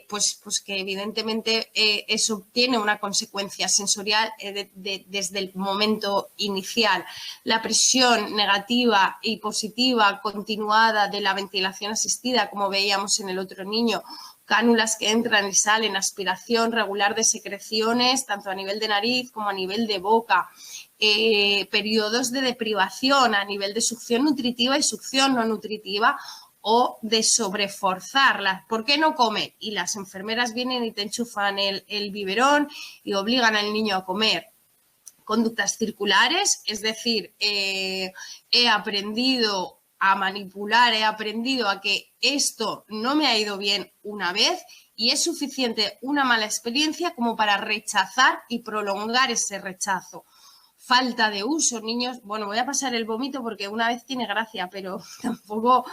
pues que evidentemente eso tiene una consecuencia sensorial desde el momento inicial. La presión negativa y positiva continuada de la ventilación asistida, como veíamos en el otro niño, cánulas que entran y salen, aspiración regular de secreciones, tanto a nivel de nariz como a nivel de boca, periodos de deprivación a nivel de succión nutritiva y succión no nutritiva, o de sobreforzarlas. ¿Por qué no come? Y las enfermeras vienen y te enchufan el biberón y obligan al niño a comer. Conductas circulares, es decir, he aprendido a manipular, he aprendido a que esto no me ha ido bien una vez y es suficiente una mala experiencia como para rechazar y prolongar ese rechazo. Falta de uso, niños, bueno, voy a pasar el vómito porque una vez tiene gracia, pero tampoco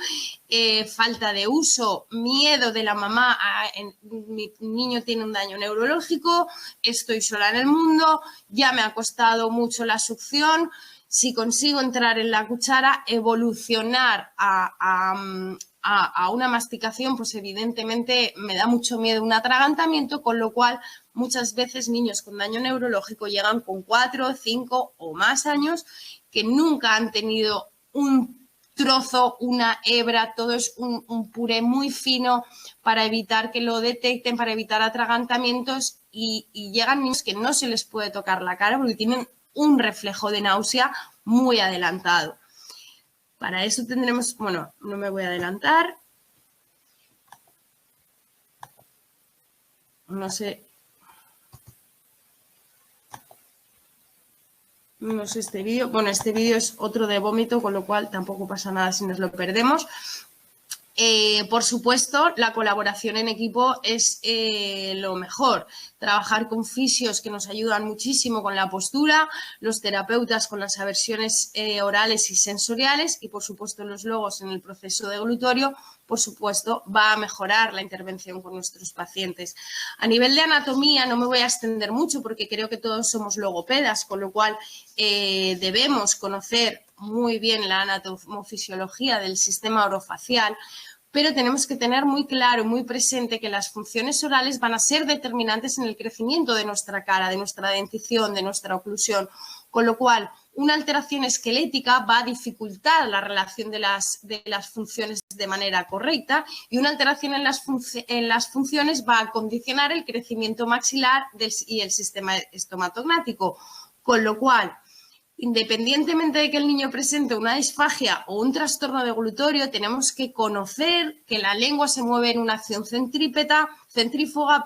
falta de uso, miedo de la mamá, mi niño tiene un daño neurológico, estoy sola en el mundo, ya me ha costado mucho la succión, si consigo entrar en la cuchara, evolucionar a una masticación, pues evidentemente me da mucho miedo un atragantamiento, con lo cual muchas veces niños con daño neurológico llegan con 4, 5 o más años que nunca han tenido un trozo, una hebra, todo es un puré muy fino para evitar que lo detecten, para evitar atragantamientos, y llegan niños que no se les puede tocar la cara porque tienen un reflejo de náusea muy adelantado. Para eso tendremos, bueno, no me voy a adelantar. No sé este vídeo. Bueno, este vídeo es otro de vómito, con lo cual tampoco pasa nada si nos lo perdemos. Por supuesto, la colaboración en equipo es lo mejor. Trabajar con fisios que nos ayudan muchísimo con la postura, los terapeutas con las aversiones orales y sensoriales, y por supuesto los logos en el proceso deglutorio, por supuesto, va a mejorar la intervención con nuestros pacientes. A nivel de anatomía no me voy a extender mucho porque creo que todos somos logopedas, con lo cual debemos conocer muy bien la anatomofisiología del sistema orofacial, pero tenemos que tener muy claro, muy presente que las funciones orales van a ser determinantes en el crecimiento de nuestra cara, de nuestra dentición, de nuestra oclusión, con lo cual una alteración esquelética va a dificultar la relación de las funciones de manera correcta, y una alteración en las funciones va a condicionar el crecimiento maxilar y el sistema estomatognático, con lo cual, independientemente de que el niño presente una disfagia o un trastorno deglutorio, tenemos que conocer que la lengua se mueve en una acción centrífuga,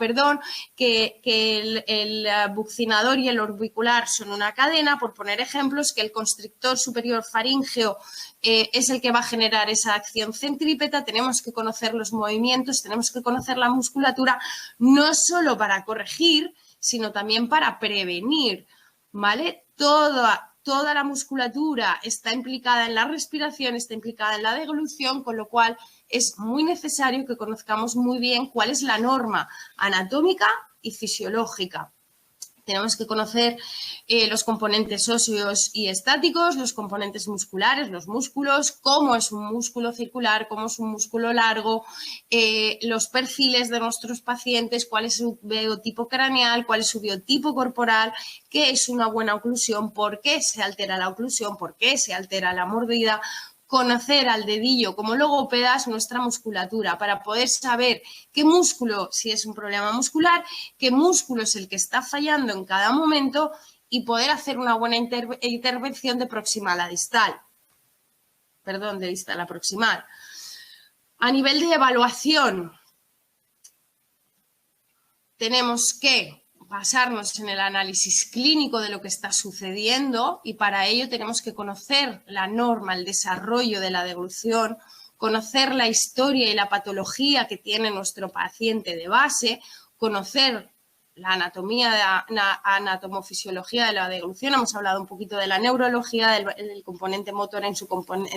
que el buccinador y el orbicular son una cadena, por poner ejemplos, que el constrictor superior faríngeo es el que va a generar esa acción centrípeta. Tenemos que conocer los movimientos, tenemos que conocer la musculatura, no solo para corregir, sino también para prevenir, ¿vale? Toda la musculatura está implicada en la respiración, está implicada en la deglución, con lo cual es muy necesario que conozcamos muy bien cuál es la norma anatómica y fisiológica. Tenemos que conocer los componentes óseos y estáticos, los componentes musculares, los músculos, cómo es un músculo circular, cómo es un músculo largo, los perfiles de nuestros pacientes, cuál es su biotipo craneal, cuál es su biotipo corporal, qué es una buena oclusión, por qué se altera la oclusión, por qué se altera la mordida. Conocer al dedillo como logopedas nuestra musculatura para poder saber qué músculo, si es un problema muscular, qué músculo es el que está fallando en cada momento y poder hacer una buena intervención de proximal a distal. Perdón, de distal a proximal. A nivel de evaluación, tenemos que, basarnos en el análisis clínico de lo que está sucediendo y para ello tenemos que conocer la norma, el desarrollo de la deglución, conocer la historia y la patología que tiene nuestro paciente de base, conocer la anatomía, la anatomofisiología de la deglución. Hemos hablado un poquito de la neurología, del componente motor en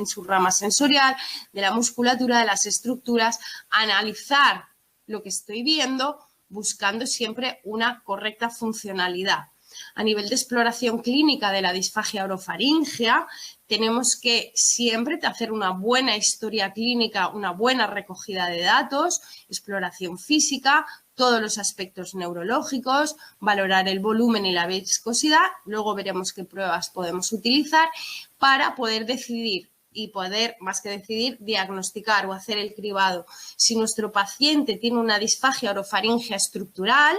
su rama sensorial, de la musculatura, de las estructuras, analizar lo que estoy viendo, buscando siempre una correcta funcionalidad. A nivel de exploración clínica de la disfagia orofaríngea, tenemos que siempre hacer una buena historia clínica, una buena recogida de datos, exploración física, todos los aspectos neurológicos, valorar el volumen y la viscosidad. Luego veremos qué pruebas podemos utilizar para poder decidir y poder, más que decidir, diagnosticar o hacer el cribado. Si nuestro paciente tiene una disfagia orofaríngea estructural,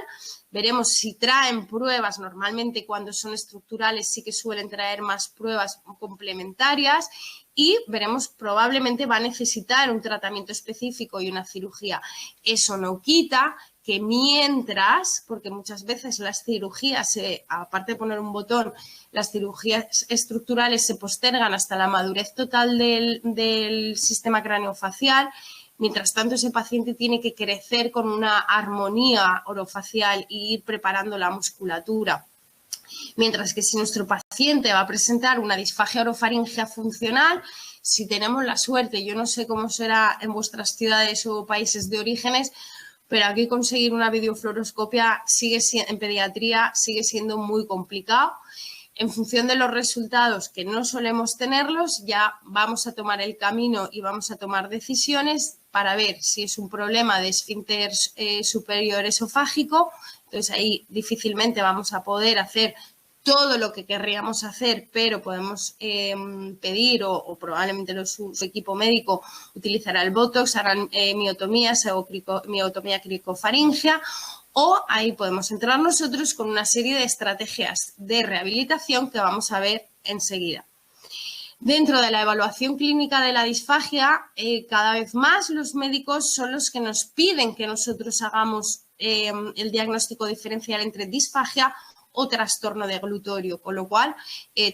veremos si traen pruebas. Normalmente cuando son estructurales sí que suelen traer más pruebas complementarias y veremos, probablemente va a necesitar un tratamiento específico y una cirugía. Eso no quita que mientras, porque muchas veces las cirugías, aparte de poner un botón, las cirugías estructurales se postergan hasta la madurez total del sistema craneofacial. Mientras tanto, ese paciente tiene que crecer con una armonía orofacial e ir preparando la musculatura. Mientras que si nuestro paciente va a presentar una disfagia orofaríngea funcional, si tenemos la suerte, yo no sé cómo será en vuestras ciudades o países de orígenes, pero aquí conseguir una videofluoroscopia en pediatría sigue siendo muy complicado. En función de los resultados, que no solemos tenerlos, ya vamos a tomar el camino y vamos a tomar decisiones para ver si es un problema de esfínter superior esofágico. Entonces ahí difícilmente vamos a poder hacer todo lo que querríamos hacer, pero podemos pedir o probablemente su equipo médico utilizará el Botox, harán miotomías o miotomía cricofaríngea, o ahí podemos entrar nosotros con una serie de estrategias de rehabilitación que vamos a ver enseguida. Dentro de la evaluación clínica de la disfagia, cada vez más los médicos son los que nos piden que nosotros hagamos el diagnóstico diferencial entre disfagia o trastorno deglutorio, con lo cual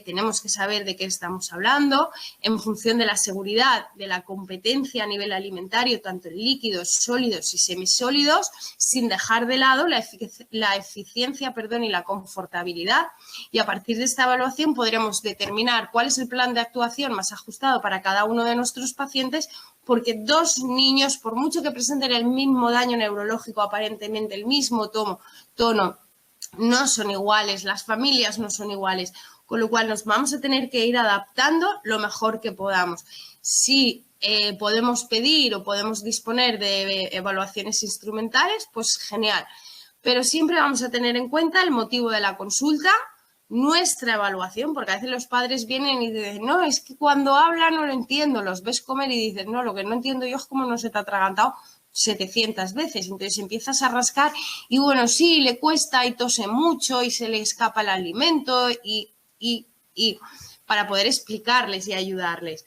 tenemos que saber de qué estamos hablando en función de la seguridad, de la competencia a nivel alimentario, tanto en líquidos, sólidos y semisólidos, sin dejar de lado la eficiencia y la confortabilidad. Y a partir de esta evaluación podremos determinar cuál es el plan de actuación más ajustado para cada uno de nuestros pacientes, porque dos niños, por mucho que presenten el mismo daño neurológico, aparentemente el mismo tono, no son iguales, las familias no son iguales, con lo cual nos vamos a tener que ir adaptando lo mejor que podamos. Si podemos pedir o podemos disponer de evaluaciones instrumentales, pues genial, pero siempre vamos a tener en cuenta el motivo de la consulta, nuestra evaluación, porque a veces los padres vienen y dicen, no, es que cuando hablan no lo entiendo, los ves comer y dices, no, lo que no entiendo yo es cómo no se te ha atragantado 700 veces, entonces empiezas a rascar y bueno, sí, le cuesta y tose mucho y se le escapa el alimento y para poder explicarles y ayudarles.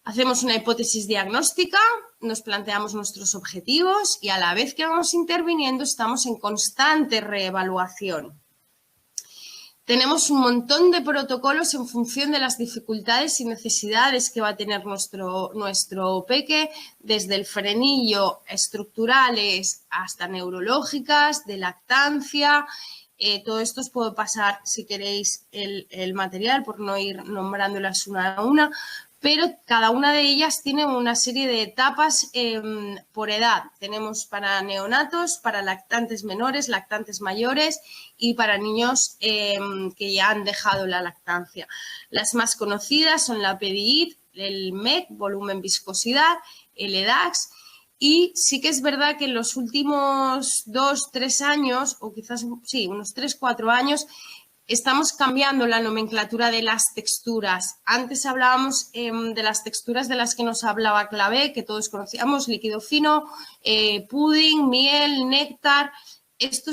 Hacemos una hipótesis diagnóstica, nos planteamos nuestros objetivos y a la vez que vamos interviniendo estamos en constante reevaluación. Tenemos un montón de protocolos en función de las dificultades y necesidades que va a tener nuestro peque, desde el frenillo, estructurales hasta neurológicas, de lactancia. Todo esto os puedo pasar, si queréis, el material, por no ir nombrándolas una a una, pero cada una de ellas tiene una serie de etapas por edad. Tenemos para neonatos, para lactantes menores, lactantes mayores y para niños que ya han dejado la lactancia. Las más conocidas son la PEDIID, el MEC, volumen viscosidad, el EDAX, y sí que es verdad que en los últimos 2-3 años, o quizás sí, unos 3-4 años, estamos cambiando la nomenclatura de las texturas. Antes hablábamos de las texturas de las que nos hablaba Clavé, que todos conocíamos, líquido fino, pudding, miel, néctar. Esto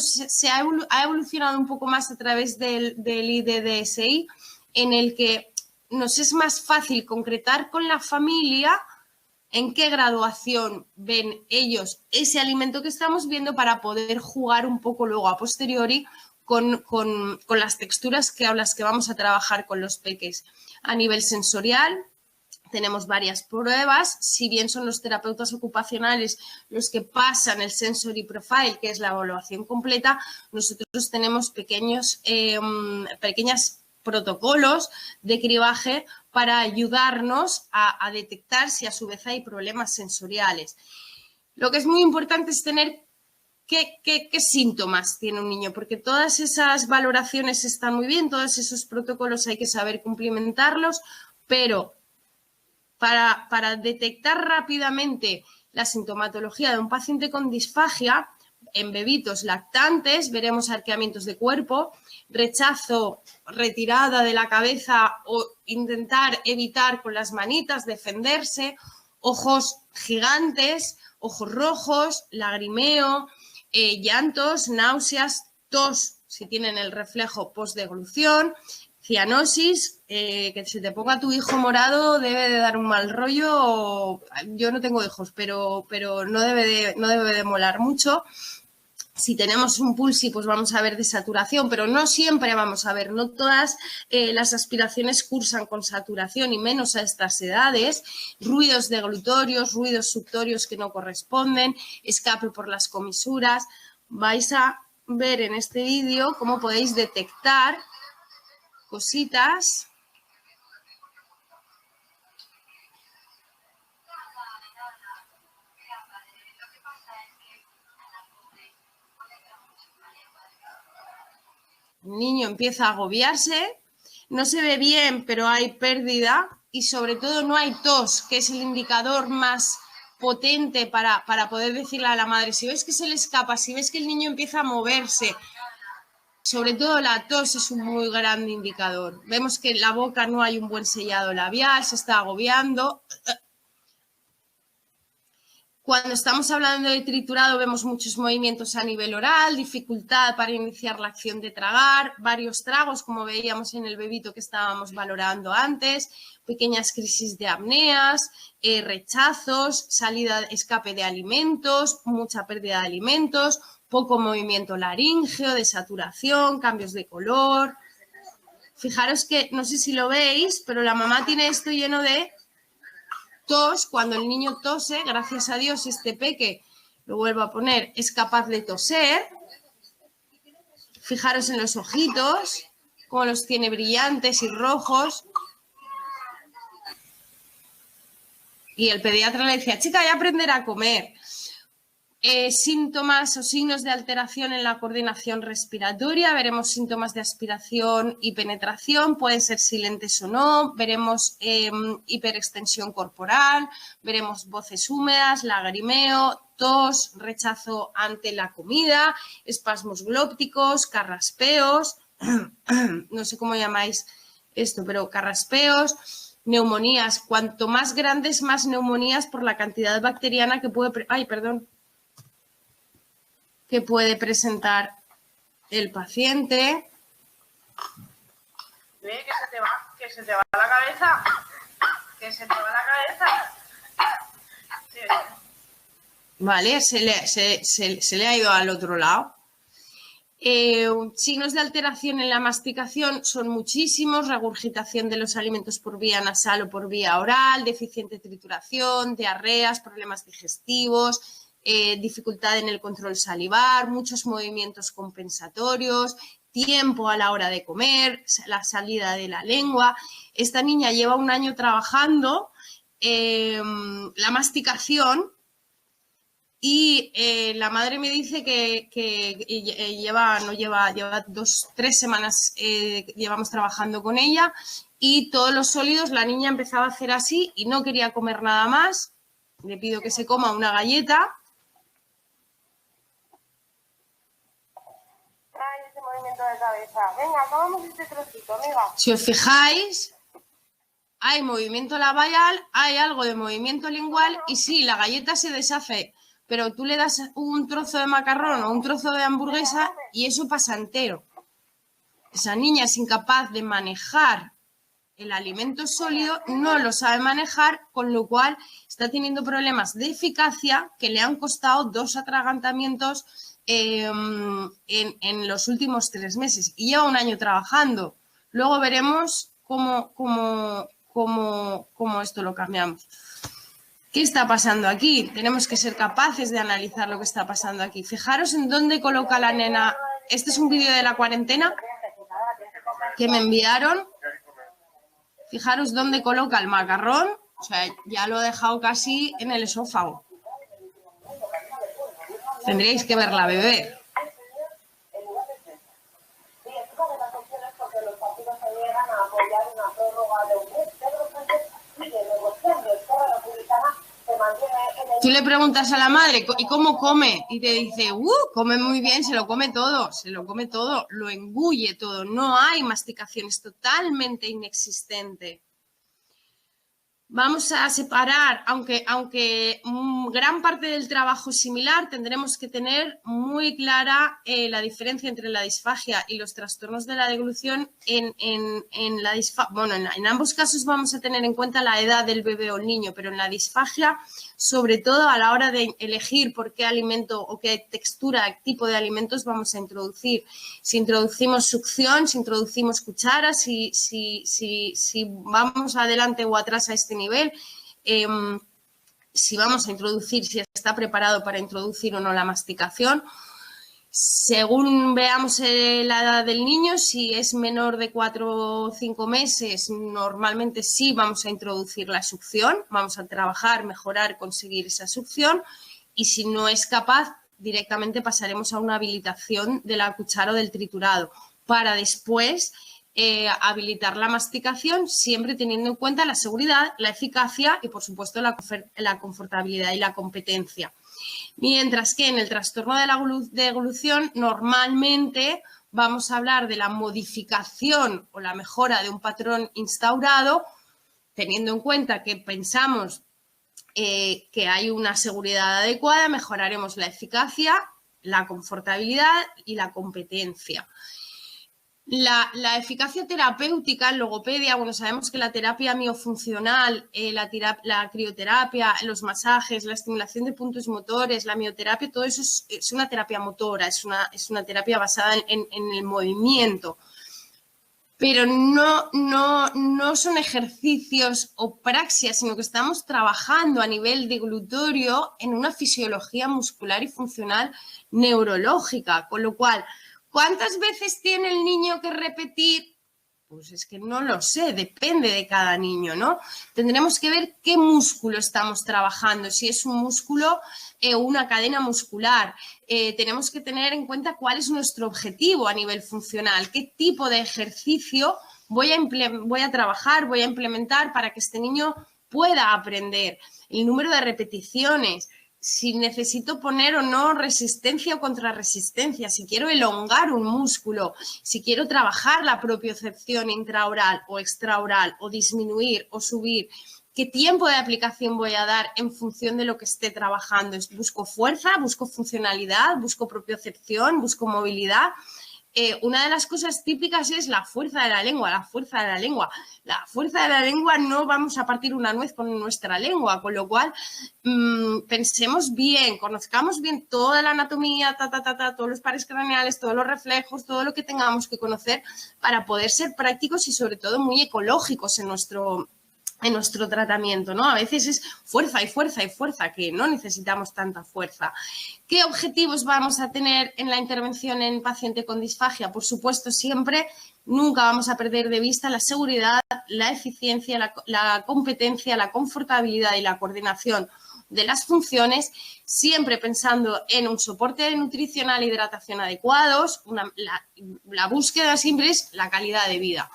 ha evolucionado un poco más a través del IDDSI, en el que nos es más fácil concretar con la familia en qué graduación ven ellos ese alimento que estamos viendo para poder jugar un poco luego a posteriori con las texturas que vamos a trabajar con los peques. A nivel sensorial, tenemos varias pruebas, si bien son los terapeutas ocupacionales los que pasan el Sensory Profile, que es la evaluación completa, nosotros tenemos pequeños protocolos de cribaje para ayudarnos a detectar si a su vez hay problemas sensoriales. Lo que es muy importante es tener qué síntomas tiene un niño, porque todas esas valoraciones están muy bien, todos esos protocolos hay que saber cumplimentarlos, pero para detectar rápidamente la sintomatología de un paciente con disfagia, en bebitos lactantes veremos arqueamientos de cuerpo, rechazo, retirada de la cabeza o intentar evitar con las manitas, defenderse, ojos gigantes, ojos rojos, lagrimeo, llantos, náuseas, tos si tienen el reflejo postdeglución, cianosis, que se te ponga tu hijo morado debe de dar un mal rollo. Yo no tengo hijos, pero no debe de molar mucho. Si tenemos un pulsi, pues vamos a ver desaturación, pero no siempre vamos a ver, no todas las aspiraciones cursan con saturación y menos a estas edades. Ruidos deglutorios, ruidos suctorios que no corresponden, escape por las comisuras. Vais a ver en este vídeo cómo podéis detectar cositas. El niño empieza a agobiarse, no se ve bien, pero hay pérdida y sobre todo no hay tos, que es el indicador más potente para poder decirle a la madre, si ves que se le escapa, si ves que el niño empieza a moverse, sobre todo la tos es un muy grande indicador. Vemos que en la boca no hay un buen sellado labial, se está agobiando. Cuando estamos hablando de triturado vemos muchos movimientos a nivel oral, dificultad para iniciar la acción de tragar, varios tragos como veíamos en el bebito que estábamos valorando antes, pequeñas crisis de apneas, rechazos, salida, escape de alimentos, mucha pérdida de alimentos, poco movimiento laríngeo, desaturación, cambios de color. Fijaros que, no sé si lo veis, pero la mamá tiene esto lleno de tos. Cuando el niño tose, gracias a Dios, este peque, lo vuelvo a poner, es capaz de toser. Fijaros en los ojitos, cómo los tiene brillantes y rojos. Y el pediatra le decía, chica, ya aprenderá a comer. Síntomas o signos de alteración en la coordinación respiratoria, veremos síntomas de aspiración y penetración, pueden ser silentes o no, veremos hiperextensión corporal, veremos voces húmedas, lagrimeo, tos, rechazo ante la comida, espasmos glópticos, carraspeos, no sé cómo llamáis esto, pero carraspeos, neumonías, cuanto más grandes, más neumonías por la cantidad bacteriana que puede... que puede presentar el paciente. Ve que se te va la cabeza, que se te va la cabeza. Sí. Vale, se le ha ido al otro lado. Signos de alteración en la masticación son muchísimos, regurgitación de los alimentos por vía nasal o por vía oral, deficiente trituración, diarreas, problemas digestivos, dificultad en el control salivar, muchos movimientos compensatorios, tiempo a la hora de comer, la salida de la lengua. Esta niña lleva un año trabajando la masticación y la madre me dice que lleva 2-3 semanas llevamos trabajando con ella y todos los sólidos la niña empezaba a hacer así y no quería comer nada más. Le pido que se coma una galleta. Ese movimiento de cabeza. Venga, comamos este trocito, amiga. Si os fijáis, hay movimiento labial, hay algo de movimiento lingual y sí, la galleta se deshace, pero tú le das un trozo de macarrón o un trozo de hamburguesa y eso pasa entero. Esa niña es incapaz de manejar el alimento sólido, no lo sabe manejar, con lo cual está teniendo problemas de eficacia que le han costado 2 atragantamientos en los últimos 3 meses y lleva 1 año trabajando. Luego veremos cómo esto lo cambiamos. ¿Qué está pasando aquí? Tenemos que ser capaces de analizar lo que está pasando aquí. Fijaros en dónde coloca la nena. Este es un vídeo de la cuarentena que me enviaron. Fijaros dónde coloca el macarrón. O sea, ya lo he dejado casi en el esófago. Tendríais que verla beber. Tú le preguntas a la madre, ¿y cómo come? Y te dice, come muy bien, se lo come todo, lo engulle todo, no hay masticación, es totalmente inexistente. Vamos a separar, aunque gran parte del trabajo es similar, tendremos que tener muy clara la diferencia entre la disfagia y los trastornos de la deglución. En ambos casos vamos a tener en cuenta la edad del bebé o el niño, pero en la disfagia, sobre todo a la hora de elegir por qué alimento o qué textura, tipo de alimentos vamos a introducir. Si introducimos succión, si introducimos cuchara, si vamos adelante o atrás a este nivel, si vamos a introducir, si está preparado para introducir o no la masticación. Según veamos la edad del niño, si es menor de 4 o 5 meses, normalmente sí vamos a introducir la succión, vamos a trabajar, mejorar, conseguir esa succión, y si no es capaz, directamente pasaremos a una habilitación de la cuchara o del triturado, para después habilitar la masticación, siempre teniendo en cuenta la seguridad, la eficacia y, por supuesto, la confortabilidad y la competencia. Mientras que en el trastorno de la deglución, normalmente vamos a hablar de la modificación o la mejora de un patrón instaurado, teniendo en cuenta que pensamos que hay una seguridad adecuada, mejoraremos la eficacia, la confortabilidad y la competencia. La eficacia terapéutica en logopedia, bueno, sabemos que la terapia miofuncional, la crioterapia, los masajes, la estimulación de puntos motores, la mioterapia, todo eso es una terapia motora, es una terapia basada en el movimiento. Pero no son ejercicios o praxias, sino que estamos trabajando a nivel deglutorio en una fisiología muscular y funcional neurológica, con lo cual, ¿cuántas veces tiene el niño que repetir? Pues es que no lo sé, depende de cada niño, ¿no? Tendremos que ver qué músculo estamos trabajando, si es un músculo o una cadena muscular. Tenemos que tener en cuenta cuál es nuestro objetivo a nivel funcional, qué tipo de ejercicio voy a trabajar, voy a implementar para que este niño pueda aprender, el número de repeticiones, si necesito poner o no resistencia o contrarresistencia, si quiero elongar un músculo, si quiero trabajar la propiocepción intraoral o extraoral o disminuir o subir, qué tiempo de aplicación voy a dar en función de lo que esté trabajando. ¿Busco fuerza? ¿Busco funcionalidad? ¿Busco propiocepción? ¿Busco movilidad? Una de las cosas típicas es la fuerza de la lengua, la fuerza de la lengua. La fuerza de la lengua no vamos a partir una nuez con nuestra lengua, con lo cual pensemos bien, conozcamos bien toda la anatomía, todos los pares craneales, todos los reflejos, todo lo que tengamos que conocer para poder ser prácticos y sobre todo muy ecológicos en nuestro tratamiento, ¿no? A veces es fuerza y fuerza y fuerza, que no necesitamos tanta fuerza. ¿Qué objetivos vamos a tener en la intervención en paciente con disfagia? Por supuesto, siempre, nunca vamos a perder de vista la seguridad, la eficiencia, la competencia, la confortabilidad y la coordinación de las funciones, siempre pensando en un soporte nutricional e hidratación adecuados. La búsqueda siempre es la calidad de vida.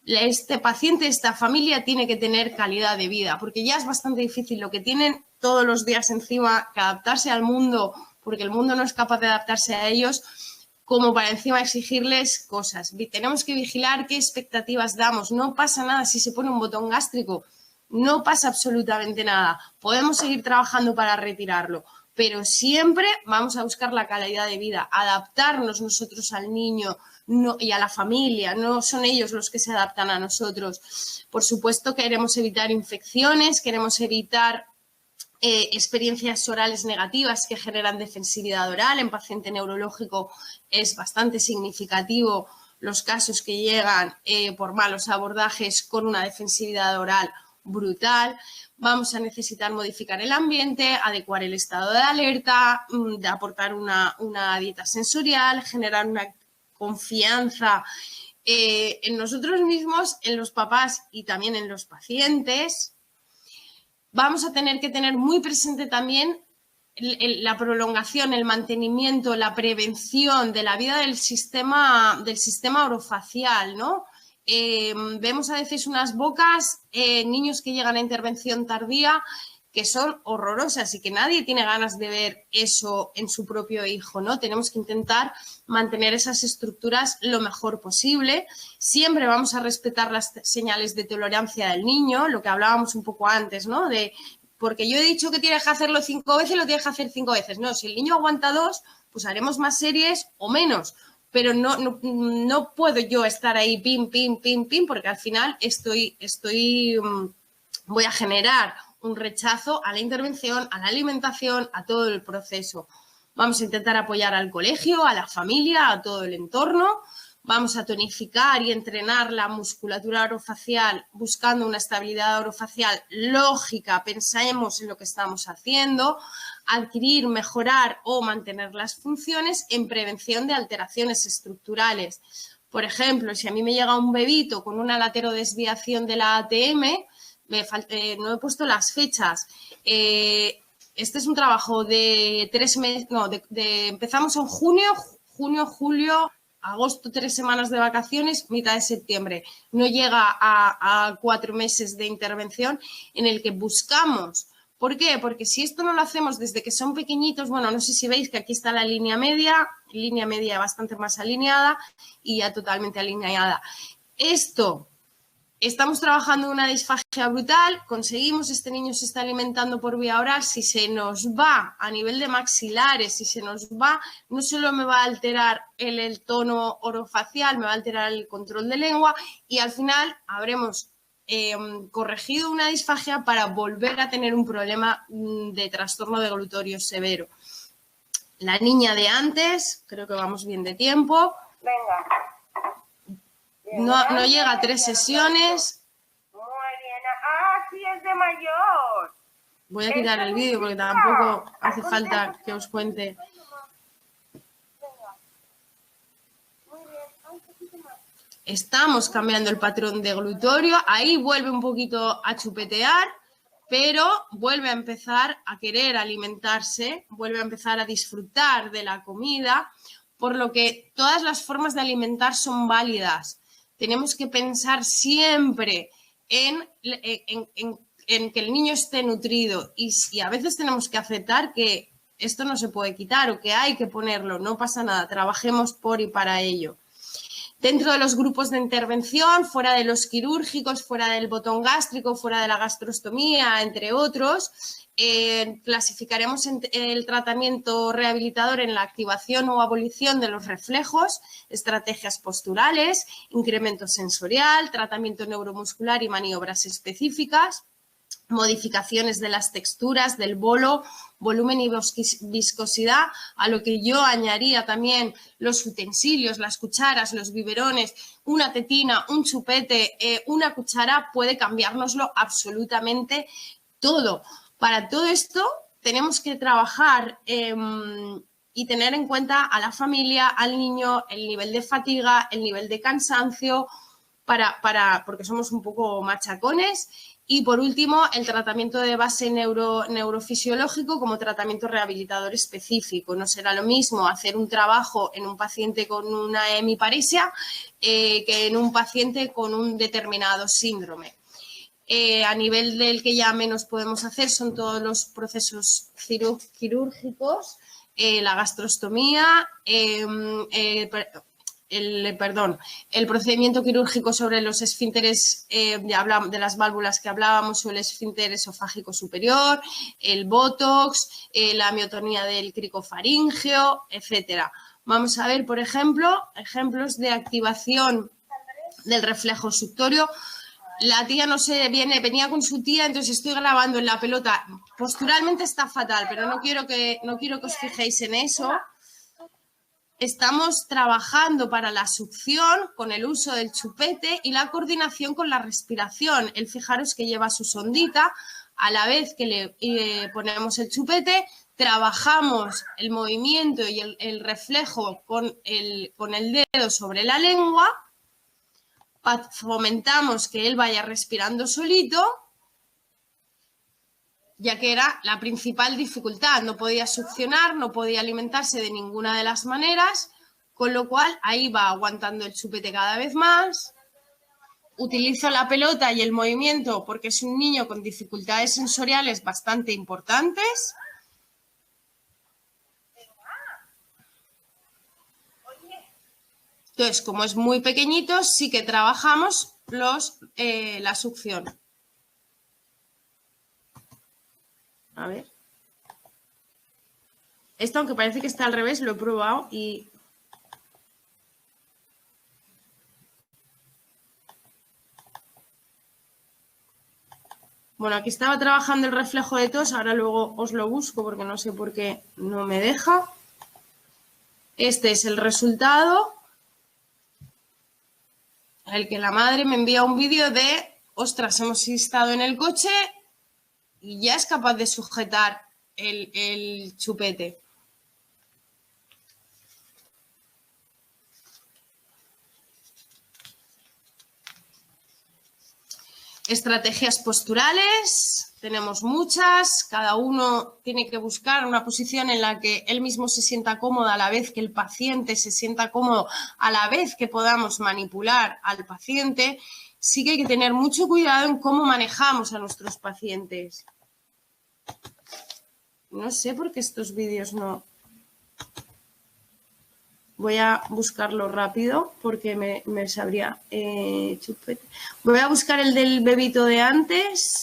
Este paciente, esta familia tiene que tener calidad de vida, porque ya es bastante difícil lo que tienen todos los días encima, que adaptarse al mundo, porque el mundo no es capaz de adaptarse a ellos, como para encima exigirles cosas. Tenemos que vigilar qué expectativas damos. No pasa nada si se pone un botón gástrico, no pasa absolutamente nada. Podemos seguir trabajando para retirarlo, pero siempre vamos a buscar la calidad de vida, adaptarnos nosotros al niño, no, y a la familia, no son ellos los que se adaptan a nosotros. Por supuesto, queremos evitar infecciones, queremos evitar experiencias orales negativas que generan defensividad oral. En paciente neurológico es bastante significativo los casos que llegan por malos abordajes con una defensividad oral brutal. Vamos a necesitar modificar el ambiente, adecuar el estado de alerta, de aportar una dieta sensorial, generar una confianza en nosotros mismos, en los papás y también en los pacientes. Vamos a tener que tener muy presente también la prolongación, el mantenimiento, la prevención de la vida del sistema orofacial, ¿no? Vemos a veces unas bocas, niños que llegan a intervención tardía, que son horrorosas y que nadie tiene ganas de ver eso en su propio hijo, ¿no? Tenemos que intentar mantener esas estructuras lo mejor posible. Siempre vamos a respetar las señales de tolerancia del niño, lo que hablábamos un poco antes, ¿no? Porque yo he dicho que tienes que hacerlo 5 veces, lo tienes que hacer 5 veces. No, si el niño aguanta 2, pues haremos más series o menos. Pero no puedo yo estar ahí pim, pim, pim, pim, porque al final voy a generar un rechazo a la intervención, a la alimentación, a todo el proceso. Vamos a intentar apoyar al colegio, a la familia, a todo el entorno. Vamos a tonificar y entrenar la musculatura orofacial buscando una estabilidad orofacial lógica. Pensemos en lo que estamos haciendo. Adquirir, mejorar o mantener las funciones en prevención de alteraciones estructurales. Por ejemplo, si a mí me llega un bebito con una laterodesviación de la ATM, no he puesto las fechas. Este es un trabajo de 3 meses, no, empezamos en junio, julio, agosto, 3 semanas de vacaciones, mitad de septiembre. No llega a 4 meses de intervención en el que buscamos. ¿Por qué? Porque si esto no lo hacemos desde que son pequeñitos, bueno, no sé si veis que aquí está la línea media bastante más alineada y ya totalmente alineada. Estamos trabajando en una disfagia brutal, conseguimos, este niño se está alimentando por vía oral, si se nos va a nivel de maxilares, si se nos va, no solo me va a alterar el tono orofacial, me va a alterar el control de lengua y al final habremos corregido una disfagia para volver a tener un problema de trastorno deglutorio severo. La niña de antes, creo que vamos bien de tiempo. Venga. No llega a 3 sesiones. Muy bien. Ah, sí, es de mayor. Voy a quitar el vídeo porque tampoco hace falta que os cuente. Estamos cambiando el patrón deglutorio. Ahí vuelve un poquito a chupetear, pero vuelve a empezar a querer alimentarse, vuelve a empezar a disfrutar de la comida, por lo que todas las formas de alimentar son válidas. Tenemos que pensar siempre en que el niño esté nutrido y a veces tenemos que aceptar que esto no se puede quitar o que hay que ponerlo, no pasa nada, trabajemos por y para ello. Dentro de los grupos de intervención, fuera de los quirúrgicos, fuera del botón gástrico, fuera de la gastrostomía, entre otros, clasificaremos el tratamiento rehabilitador en la activación o abolición de los reflejos, estrategias posturales, incremento sensorial, tratamiento neuromuscular y maniobras específicas, modificaciones de las texturas, del bolo, volumen y viscosidad, a lo que yo añadiría también los utensilios, las cucharas, los biberones, una tetina, un chupete, una cuchara puede cambiárnoslo absolutamente todo. Para todo esto tenemos que trabajar y tener en cuenta a la familia, al niño, el nivel de fatiga, el nivel de cansancio, porque somos un poco machacones. Y por último, el tratamiento de base neurofisiológico como tratamiento rehabilitador específico. No será lo mismo hacer un trabajo en un paciente con una hemiparesia que en un paciente con un determinado síndrome. A nivel del que ya menos podemos hacer son todos los procesos quirúrgicos, la gastrostomía, el procedimiento quirúrgico sobre los esfínteres, ya hablamos de las válvulas que hablábamos, o el esfínter esofágico superior, el botox, la miotonía del cricofaríngeo, etcétera. Vamos a ver, por ejemplo, ejemplos de activación del reflejo suctorio. La tía no sé, venía con su tía, entonces estoy grabando en la pelota. Posturalmente está fatal, pero no quiero que os fijéis en eso. Estamos trabajando para la succión con el uso del chupete y la coordinación con la respiración. El fijaros que lleva su sondita, a la vez que le ponemos el chupete, trabajamos el movimiento y el reflejo con el dedo sobre la lengua, fomentamos que él vaya respirando solito, ya que era la principal dificultad. No podía succionar, no podía alimentarse de ninguna de las maneras, con lo cual ahí va aguantando el chupete cada vez más. Utilizo la pelota y el movimiento porque es un niño con dificultades sensoriales bastante importantes. Entonces, como es muy pequeñito, sí que trabajamos la succión. A ver. Esto, aunque parece que está al revés, lo he probado y... Bueno, aquí estaba trabajando el reflejo de tos, ahora luego os lo busco porque no sé por qué no me deja. Este es el resultado. El que la madre me envía un vídeo de, ostras, hemos estado en el coche y ya es capaz de sujetar el chupete. Estrategias posturales, tenemos muchas, cada uno tiene que buscar una posición en la que él mismo se sienta cómodo a la vez que el paciente se sienta cómodo, a la vez que podamos manipular al paciente. Sí que hay que tener mucho cuidado en cómo manejamos a nuestros pacientes. No sé por qué estos vídeos no... Voy a buscarlo rápido porque me sabría chupete. Voy a buscar el del bebito de antes.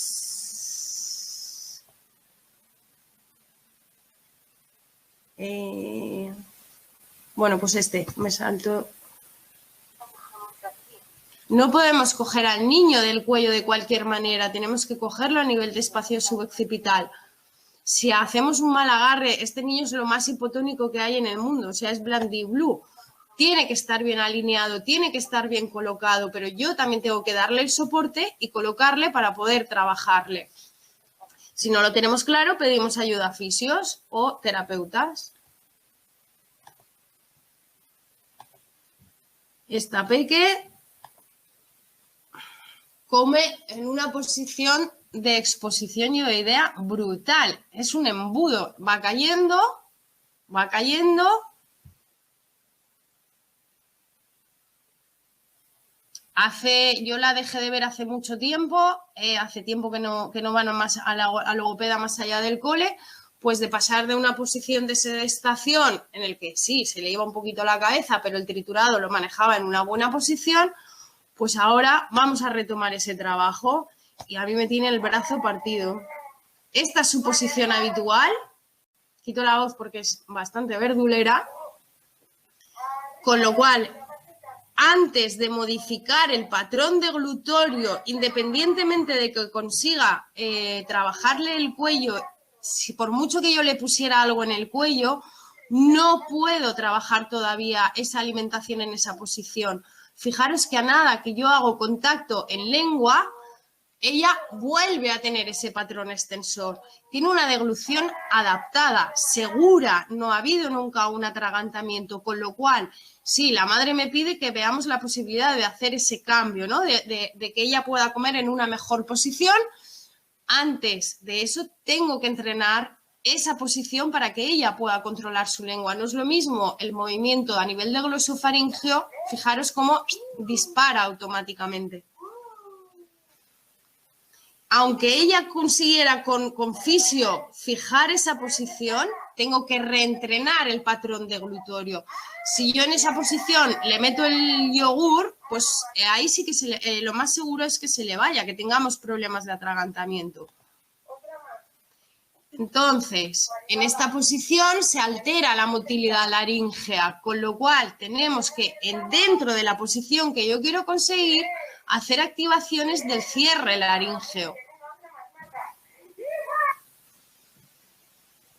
Bueno, pues este, me salto. No podemos coger al niño del cuello de cualquier manera, tenemos que cogerlo a nivel de espacio suboccipital. Si hacemos un mal agarre, este niño es lo más hipotónico que hay en el mundo, o sea, es blandiblue. Tiene que estar bien alineado, tiene que estar bien colocado, pero yo también tengo que darle el soporte y colocarle para poder trabajarle. Si no lo tenemos claro, pedimos ayuda a fisios o terapeutas. Esta peque come en una posición de exposición y de idea brutal. Es un embudo. Va cayendo, va cayendo. Yo la dejé de ver hace mucho tiempo, hace tiempo que no van más a la logopeda más allá del cole, pues de pasar de una posición de sedestación en el que sí, se le iba un poquito la cabeza, pero el triturado lo manejaba en una buena posición, pues ahora vamos a retomar ese trabajo. Y a mí me tiene el brazo partido. Esta es su posición habitual. Quito la voz porque es bastante verdulera. Con lo cual, antes de modificar el patrón deglutorio, independientemente de que consiga trabajarle el cuello, si por mucho que yo le pusiera algo en el cuello, no puedo trabajar todavía esa alimentación en esa posición. Fijaros que a nada que yo hago contacto en lengua, ella vuelve a tener ese patrón extensor. Tiene una deglución adaptada, segura, no ha habido nunca un atragantamiento, con lo cual, sí, la madre me pide que veamos la posibilidad de hacer ese cambio, ¿no? De que ella pueda comer en una mejor posición. Antes de eso, tengo que entrenar esa posición para que ella pueda controlar su lengua. No es lo mismo el movimiento a nivel de glosofaringeo, fijaros cómo dispara automáticamente. Aunque ella consiguiera con fisio fijar esa posición, tengo que reentrenar el patrón deglutorio. Si yo en esa posición le meto el yogur, pues ahí sí que lo más seguro es que se le vaya, que tengamos problemas de atragantamiento. Entonces, en esta posición se altera la motilidad laríngea, con lo cual tenemos que, dentro de la posición que yo quiero conseguir, hacer activaciones del cierre laríngeo.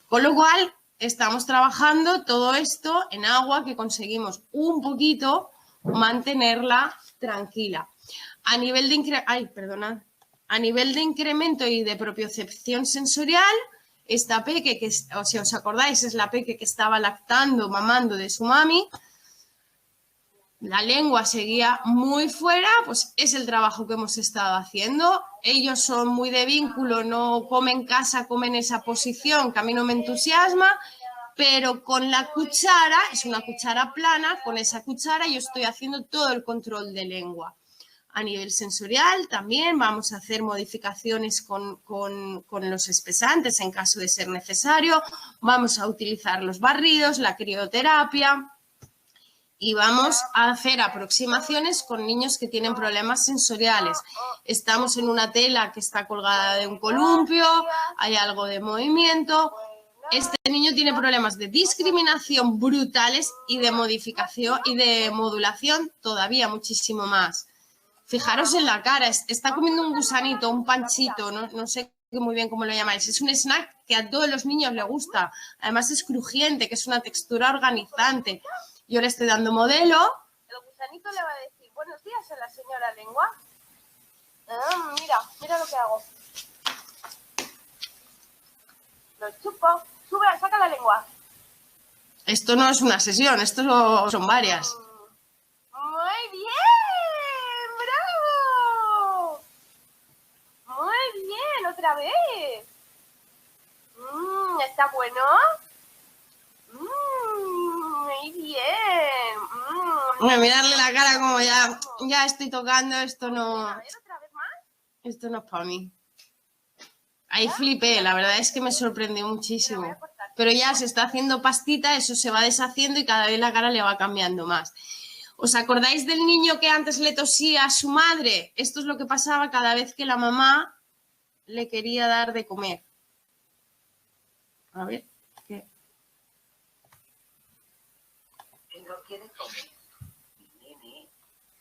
Con lo cual, estamos trabajando todo esto en agua que conseguimos un poquito mantenerla tranquila. A nivel de incremento y de propiocepción sensorial, esta peque, que si os acordáis, es la peque que estaba lactando, mamando de su mami, la lengua seguía muy fuera, pues es el trabajo que hemos estado haciendo. Ellos son muy de vínculo, no comen casa, comen esa posición, que a mí no me entusiasma, pero con la cuchara, es una cuchara plana, con esa cuchara yo estoy haciendo todo el control de lengua. A nivel sensorial también vamos a hacer modificaciones con los espesantes en caso de ser necesario. Vamos a utilizar los barridos, la crioterapia y vamos a hacer aproximaciones con niños que tienen problemas sensoriales. Estamos en una tela que está colgada de un columpio, hay algo de movimiento. Este niño tiene problemas de discriminación brutales y de modificación y de modulación todavía muchísimo más. Fijaros en la cara, está comiendo un gusanito, un panchito, no sé muy bien cómo lo llamáis. Es un snack que a todos los niños les gusta. Además es crujiente, que es una textura organizante. Yo le estoy dando modelo. El gusanito le va a decir, buenos días a la señora lengua. Mira lo que hago. Lo chupo. Sube, saca la lengua. Esto no es una sesión, esto son varias. Muy bien, bravo. Muy bien, otra vez. ¿Está bueno? Muy bien. Mirarle la cara como ya estoy tocando, esto no... A ver, ¿otra vez más? Esto no es para mí. Ahí flipé, la verdad es que me sorprendió muchísimo. Pero ya se está haciendo pastita, eso se va deshaciendo y cada vez la cara le va cambiando más. ¿Os acordáis del niño que antes le tosía a su madre? Esto es lo que pasaba cada vez que la mamá le quería dar de comer. A ver, ¿qué? Él no quiere comer. Mi nene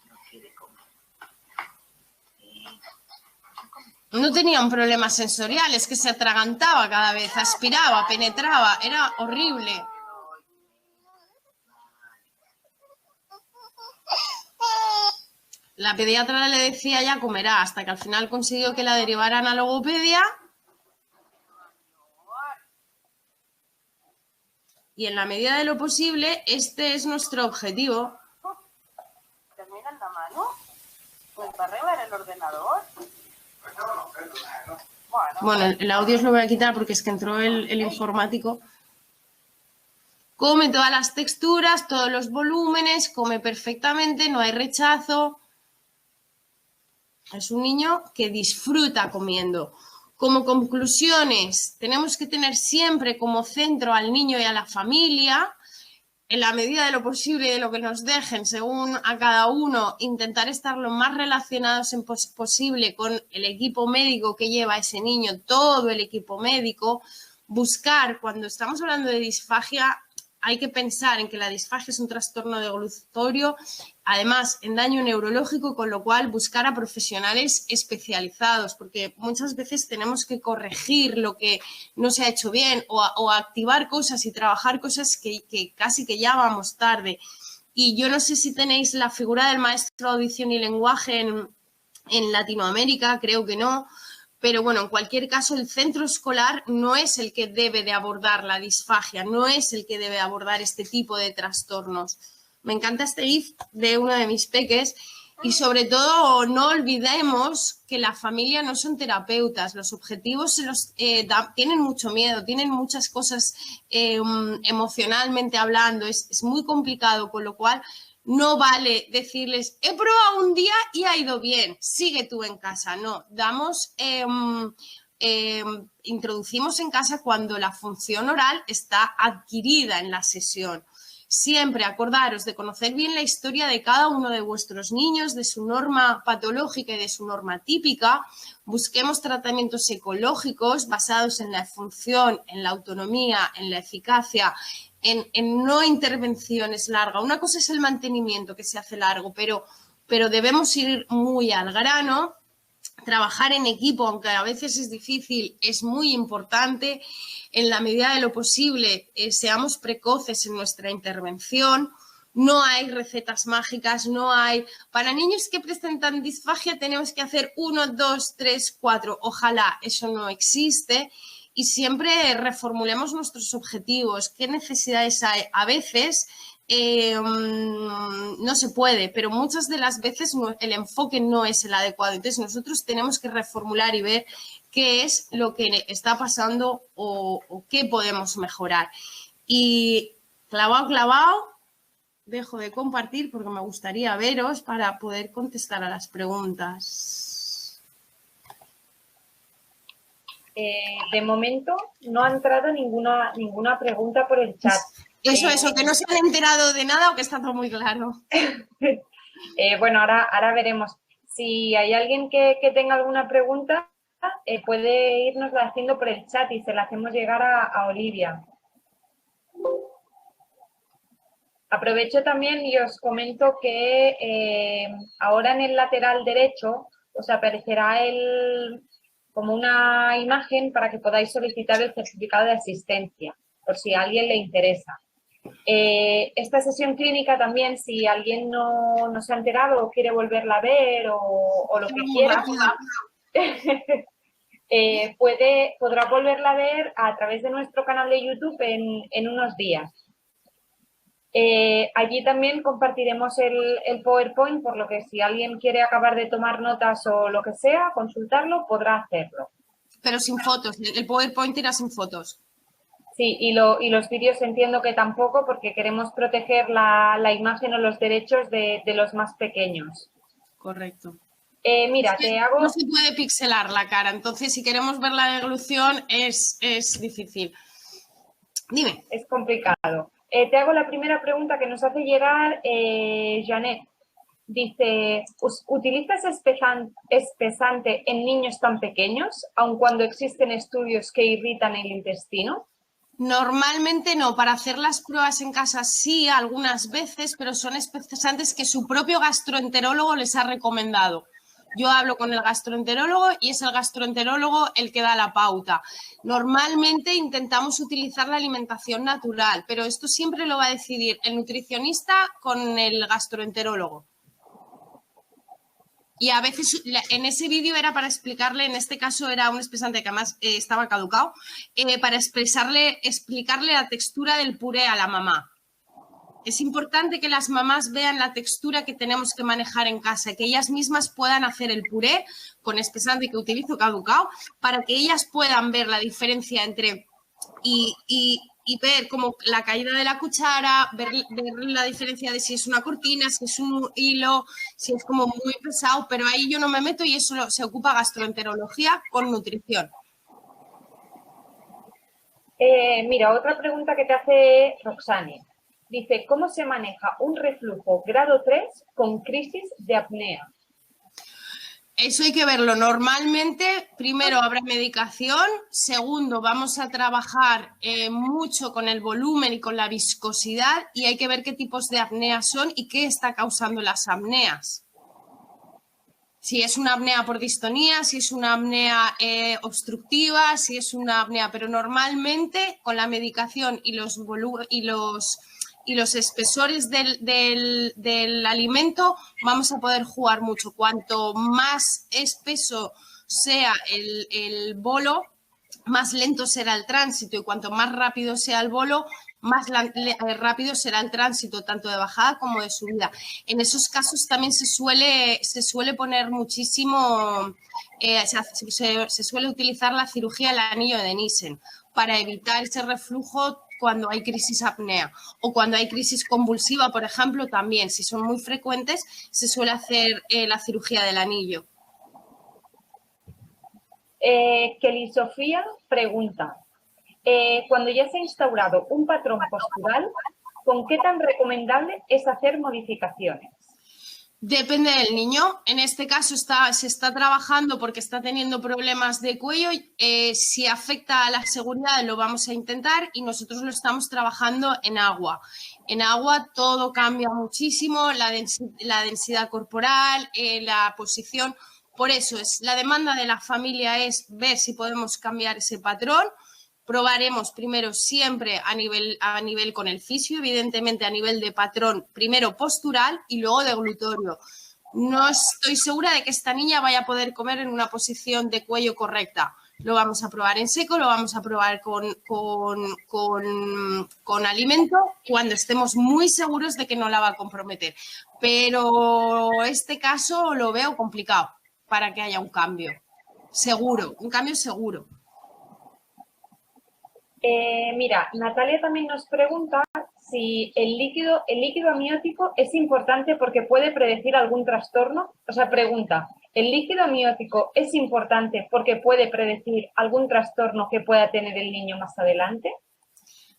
no quiere comer. No tenía un problema sensorial, es que se atragantaba cada vez, aspiraba, penetraba, era horrible. La pediatra le decía ya comerá, hasta que al final consiguió que la derivaran a logopedia. Y en la medida de lo posible, este es nuestro objetivo. ¿Termina en la mano? Pues para arreglar el ordenador. Bueno, el audio os lo voy a quitar porque es que entró el informático. Come todas las texturas, todos los volúmenes, come perfectamente, no hay rechazo. Es un niño que disfruta comiendo. Como conclusiones, tenemos que tener siempre como centro al niño y a la familia. En la medida de lo posible y de lo que nos dejen, según a cada uno, intentar estar lo más relacionados posible con el equipo médico que lleva a ese niño, todo el equipo médico. Buscar, cuando estamos hablando de disfagia, hay que pensar en que la disfagia es un trastorno deglutorio, además en daño neurológico, con lo cual buscar a profesionales especializados, porque muchas veces tenemos que corregir lo que no se ha hecho bien o activar cosas y trabajar cosas que casi que ya vamos tarde. Y yo no sé si tenéis la figura del maestro de audición y lenguaje en Latinoamérica, creo que no. Pero bueno, en cualquier caso, el centro escolar no es el que debe de abordar la disfagia, no es el que debe abordar este tipo de trastornos. Me encanta este GIF de uno de mis peques y sobre todo no olvidemos que la familia no son terapeutas. Los objetivos tienen mucho miedo, tienen muchas cosas emocionalmente hablando, es muy complicado, con lo cual no vale decirles, he probado un día y ha ido bien, sigue tú en casa. No, introducimos en casa cuando la función oral está adquirida en la sesión. Siempre acordaros de conocer bien la historia de cada uno de vuestros niños, de su norma patológica y de su norma típica. Busquemos tratamientos ecológicos basados en la función, en la autonomía, en la eficacia, en no intervenciones largas. Una cosa es el mantenimiento, que se hace largo, pero debemos ir muy al grano. Trabajar en equipo, aunque a veces es difícil, es muy importante. En la medida de lo posible, seamos precoces en nuestra intervención. No hay recetas mágicas, no hay... Para niños que presentan disfagia tenemos que hacer 1, 2, 3, 4. Ojalá eso no existe. Y siempre reformulemos nuestros objetivos. ¿Qué necesidades hay? A veces... no se puede, pero muchas de las veces el enfoque no es el adecuado. Entonces nosotros tenemos que reformular y ver qué es lo que está pasando o qué podemos mejorar. Y clavado, dejo de compartir porque me gustaría veros para poder contestar a las preguntas. De momento no ha entrado ninguna pregunta por el chat. Eso, que no se han enterado de nada o que está todo muy claro. Bueno, ahora veremos. Si hay alguien que tenga alguna pregunta, puede irnosla haciendo por el chat y se la hacemos llegar a Olivia. Aprovecho también y os comento que ahora en el lateral derecho os aparecerá como una imagen para que podáis solicitar el certificado de asistencia, por si a alguien le interesa. Esta sesión clínica también, si alguien no se ha enterado o quiere volverla a ver o lo que quiera, podrá volverla a ver a través de nuestro canal de YouTube en unos días. Allí también compartiremos el PowerPoint, por lo que si alguien quiere acabar de tomar notas o lo que sea, consultarlo, podrá hacerlo. Pero sin fotos, el PowerPoint irá sin fotos. Sí, y los vídeos entiendo que tampoco, porque queremos proteger la imagen o los derechos de los más pequeños. Correcto. Mira, es que no se puede pixelar la cara, entonces si queremos ver la evolución es difícil. Dime. Es complicado. Te hago la primera pregunta que nos hace llegar Janet. Dice, ¿utilizas espesante en niños tan pequeños, aun cuando existen estudios que irritan el intestino? Normalmente no, para hacer las pruebas en casa sí, algunas veces, pero son espesantes que su propio gastroenterólogo les ha recomendado. Yo hablo con el gastroenterólogo y es el gastroenterólogo el que da la pauta. Normalmente intentamos utilizar la alimentación natural, pero esto siempre lo va a decidir el nutricionista con el gastroenterólogo. Y a veces en ese vídeo era para explicarle, en este caso era un espesante que además estaba caducado, para explicarle la textura del puré a la mamá. Es importante que las mamás vean la textura que tenemos que manejar en casa, que ellas mismas puedan hacer el puré con espesante que utilizo caducado, para que ellas puedan ver la diferencia entre y ver como la caída de la cuchara, ver la diferencia de si es una cortina, si es un hilo, si es como muy pesado, pero ahí yo no me meto y eso se ocupa gastroenterología con nutrición. Mira, otra pregunta que te hace Roxane. Dice, ¿cómo se maneja un reflujo grado 3 con crisis de apnea? Eso hay que verlo. Normalmente, primero habrá medicación, segundo vamos a trabajar mucho con el volumen y con la viscosidad y hay que ver qué tipos de apneas son y qué está causando las apneas. Si es una apnea por distonía, si es una apnea obstructiva, si es una apnea, pero normalmente con la medicación y los espesores del alimento vamos a poder jugar mucho. Cuanto más espeso sea el bolo, más lento será el tránsito y cuanto más rápido sea el bolo, más rápido será el tránsito, tanto de bajada como de subida. En esos casos también se suele poner muchísimo, se suele utilizar la cirugía del anillo de Nissen para evitar ese reflujo cuando hay crisis apnea o cuando hay crisis convulsiva, por ejemplo, también, si son muy frecuentes, se suele hacer la cirugía del anillo. Kelly Sofía pregunta, cuando ya se ha instaurado un patrón postural, ¿con qué tan recomendable es hacer modificaciones? Depende del niño. En este caso se está trabajando porque está teniendo problemas de cuello. Si afecta a la seguridad lo vamos a intentar y nosotros lo estamos trabajando en agua. En agua todo cambia muchísimo, la densidad corporal, la posición. Por eso la demanda de la familia es ver si podemos cambiar ese patrón. Probaremos primero siempre a nivel con el fisio, evidentemente a nivel de patrón, primero postural y luego de glutorio. No estoy segura de que esta niña vaya a poder comer en una posición de cuello correcta. Lo vamos a probar en seco, lo vamos a probar con alimento cuando estemos muy seguros de que no la va a comprometer. Pero este caso lo veo complicado para que haya un cambio. Seguro, un cambio seguro. Mira, Natalia también nos pregunta si el líquido amniótico es importante porque puede predecir algún trastorno. O sea, pregunta, ¿el líquido amniótico es importante porque puede predecir algún trastorno que pueda tener el niño más adelante?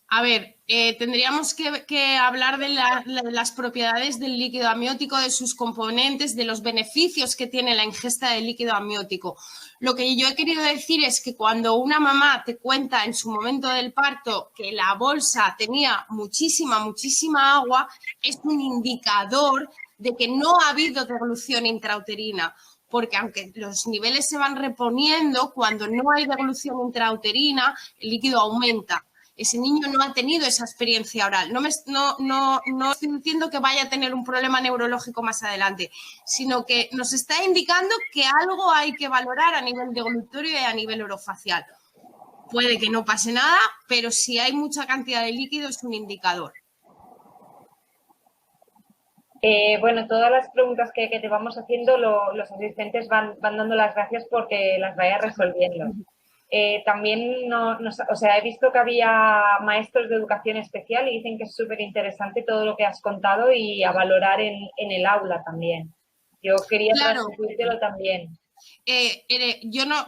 A ver, tendríamos que hablar de las propiedades del líquido amniótico, de sus componentes, de los beneficios que tiene la ingesta del líquido amniótico. Lo que yo he querido decir es que cuando una mamá te cuenta en su momento del parto que la bolsa tenía muchísima agua, es un indicador de que no ha habido deglución intrauterina. Porque aunque los niveles se van reponiendo, cuando no hay deglución intrauterina, el líquido aumenta. Ese niño no ha tenido esa experiencia oral. No estoy diciendo que vaya a tener un problema neurológico más adelante, sino que nos está indicando que algo hay que valorar a nivel de glutorio y a nivel orofacial. Puede que no pase nada, pero si hay mucha cantidad de líquido es un indicador. Bueno, todas las preguntas que te vamos haciendo, los asistentes van dando las gracias porque las vaya resolviendo. También he visto que había maestros de educación especial y dicen que es súper interesante todo lo que has contado y a valorar en el aula también. Yo quería transmitírtelo también.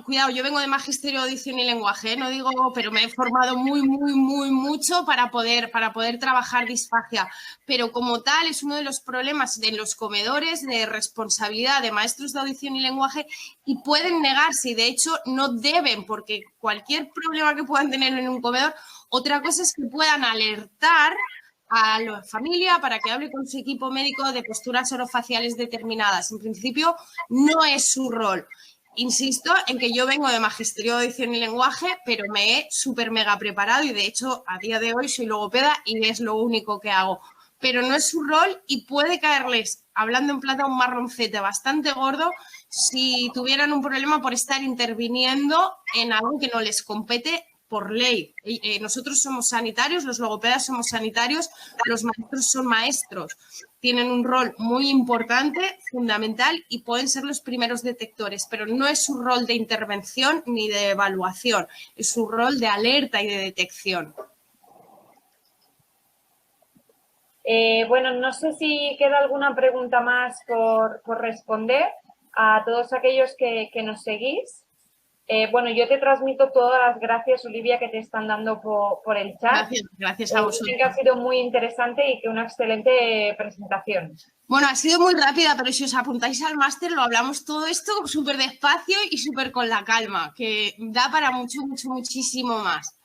Cuidado, yo vengo de Magisterio de Audición y Lenguaje, no digo, pero me he formado mucho para poder trabajar disfagia, pero como tal es uno de los problemas de los comedores de responsabilidad de maestros de audición y lenguaje y pueden negarse y de hecho no deben porque cualquier problema que puedan tener en un comedor, otra cosa es que puedan alertar a la familia para que hable con su equipo médico de posturas orofaciales determinadas. En principio, no es su rol. Insisto en que yo vengo de Magisterio de Audición y Lenguaje, pero me he súper mega preparado y de hecho a día de hoy soy logopeda y es lo único que hago. Pero no es su rol y puede caerles, hablando en plata, un marroncete bastante gordo si tuvieran un problema por estar interviniendo en algo que no les compete por ley. Nosotros somos sanitarios, los logopedas somos sanitarios, los maestros son maestros. Tienen un rol muy importante, fundamental y pueden ser los primeros detectores, pero no es su rol de intervención ni de evaluación, es su rol de alerta y de detección. Bueno, no sé si queda alguna pregunta más por responder a todos aquellos que nos seguís. Bueno, yo te transmito todas las gracias, Olivia, que te están dando por el chat. Gracias a vosotros. Creo que ha sido muy interesante y que una excelente presentación. Bueno, ha sido muy rápida, pero si os apuntáis al máster lo hablamos todo esto súper despacio y súper con la calma, que da para muchísimo más.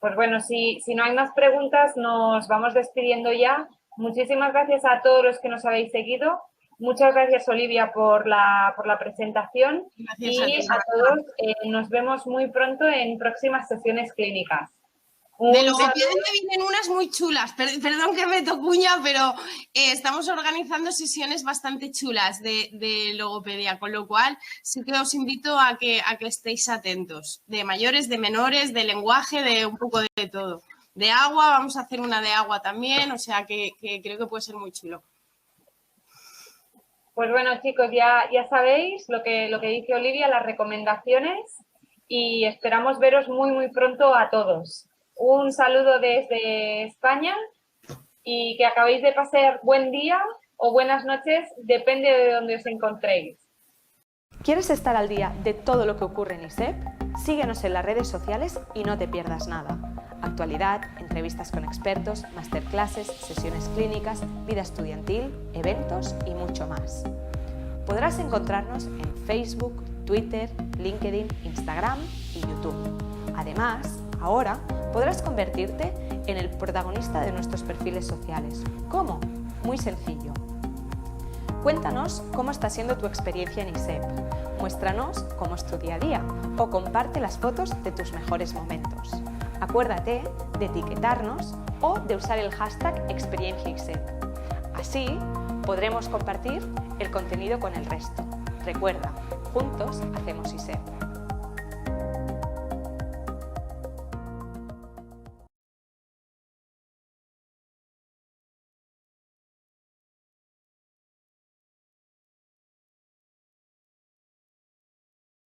Pues bueno, si no hay más preguntas, nos vamos despidiendo ya. Muchísimas gracias a todos los que nos habéis seguido. Muchas gracias, Olivia, por la presentación. Gracias a todos. Nos vemos muy pronto en próximas sesiones clínicas. De logopedia me vienen unas muy chulas. Perdón que meto cuña, pero estamos organizando sesiones bastante chulas de logopedia, con lo cual sí que os invito a que estéis atentos. De mayores, de menores, de lenguaje, de un poco de todo. De agua, vamos a hacer una de agua también, o sea que creo que puede ser muy chulo. Pues bueno, chicos, ya sabéis lo que dice Olivia, las recomendaciones y esperamos veros muy pronto a todos. Un saludo desde España y que acabéis de pasar buen día o buenas noches, depende de donde os encontréis. ¿Quieres estar al día de todo lo que ocurre en ISEP? Síguenos en las redes sociales y no te pierdas nada. Actualidad, entrevistas con expertos, masterclasses, sesiones clínicas, vida estudiantil, eventos y mucho más. Podrás encontrarnos en Facebook, Twitter, LinkedIn, Instagram y YouTube. Además, ahora podrás convertirte en el protagonista de nuestros perfiles sociales. ¿Cómo? Muy sencillo. Cuéntanos cómo está siendo tu experiencia en ISEP. Muéstranos cómo es tu día a día o comparte las fotos de tus mejores momentos. Acuérdate de etiquetarnos o de usar el hashtag #ExperienciaISEP. Así podremos compartir el contenido con el resto. Recuerda, juntos hacemos ISEP.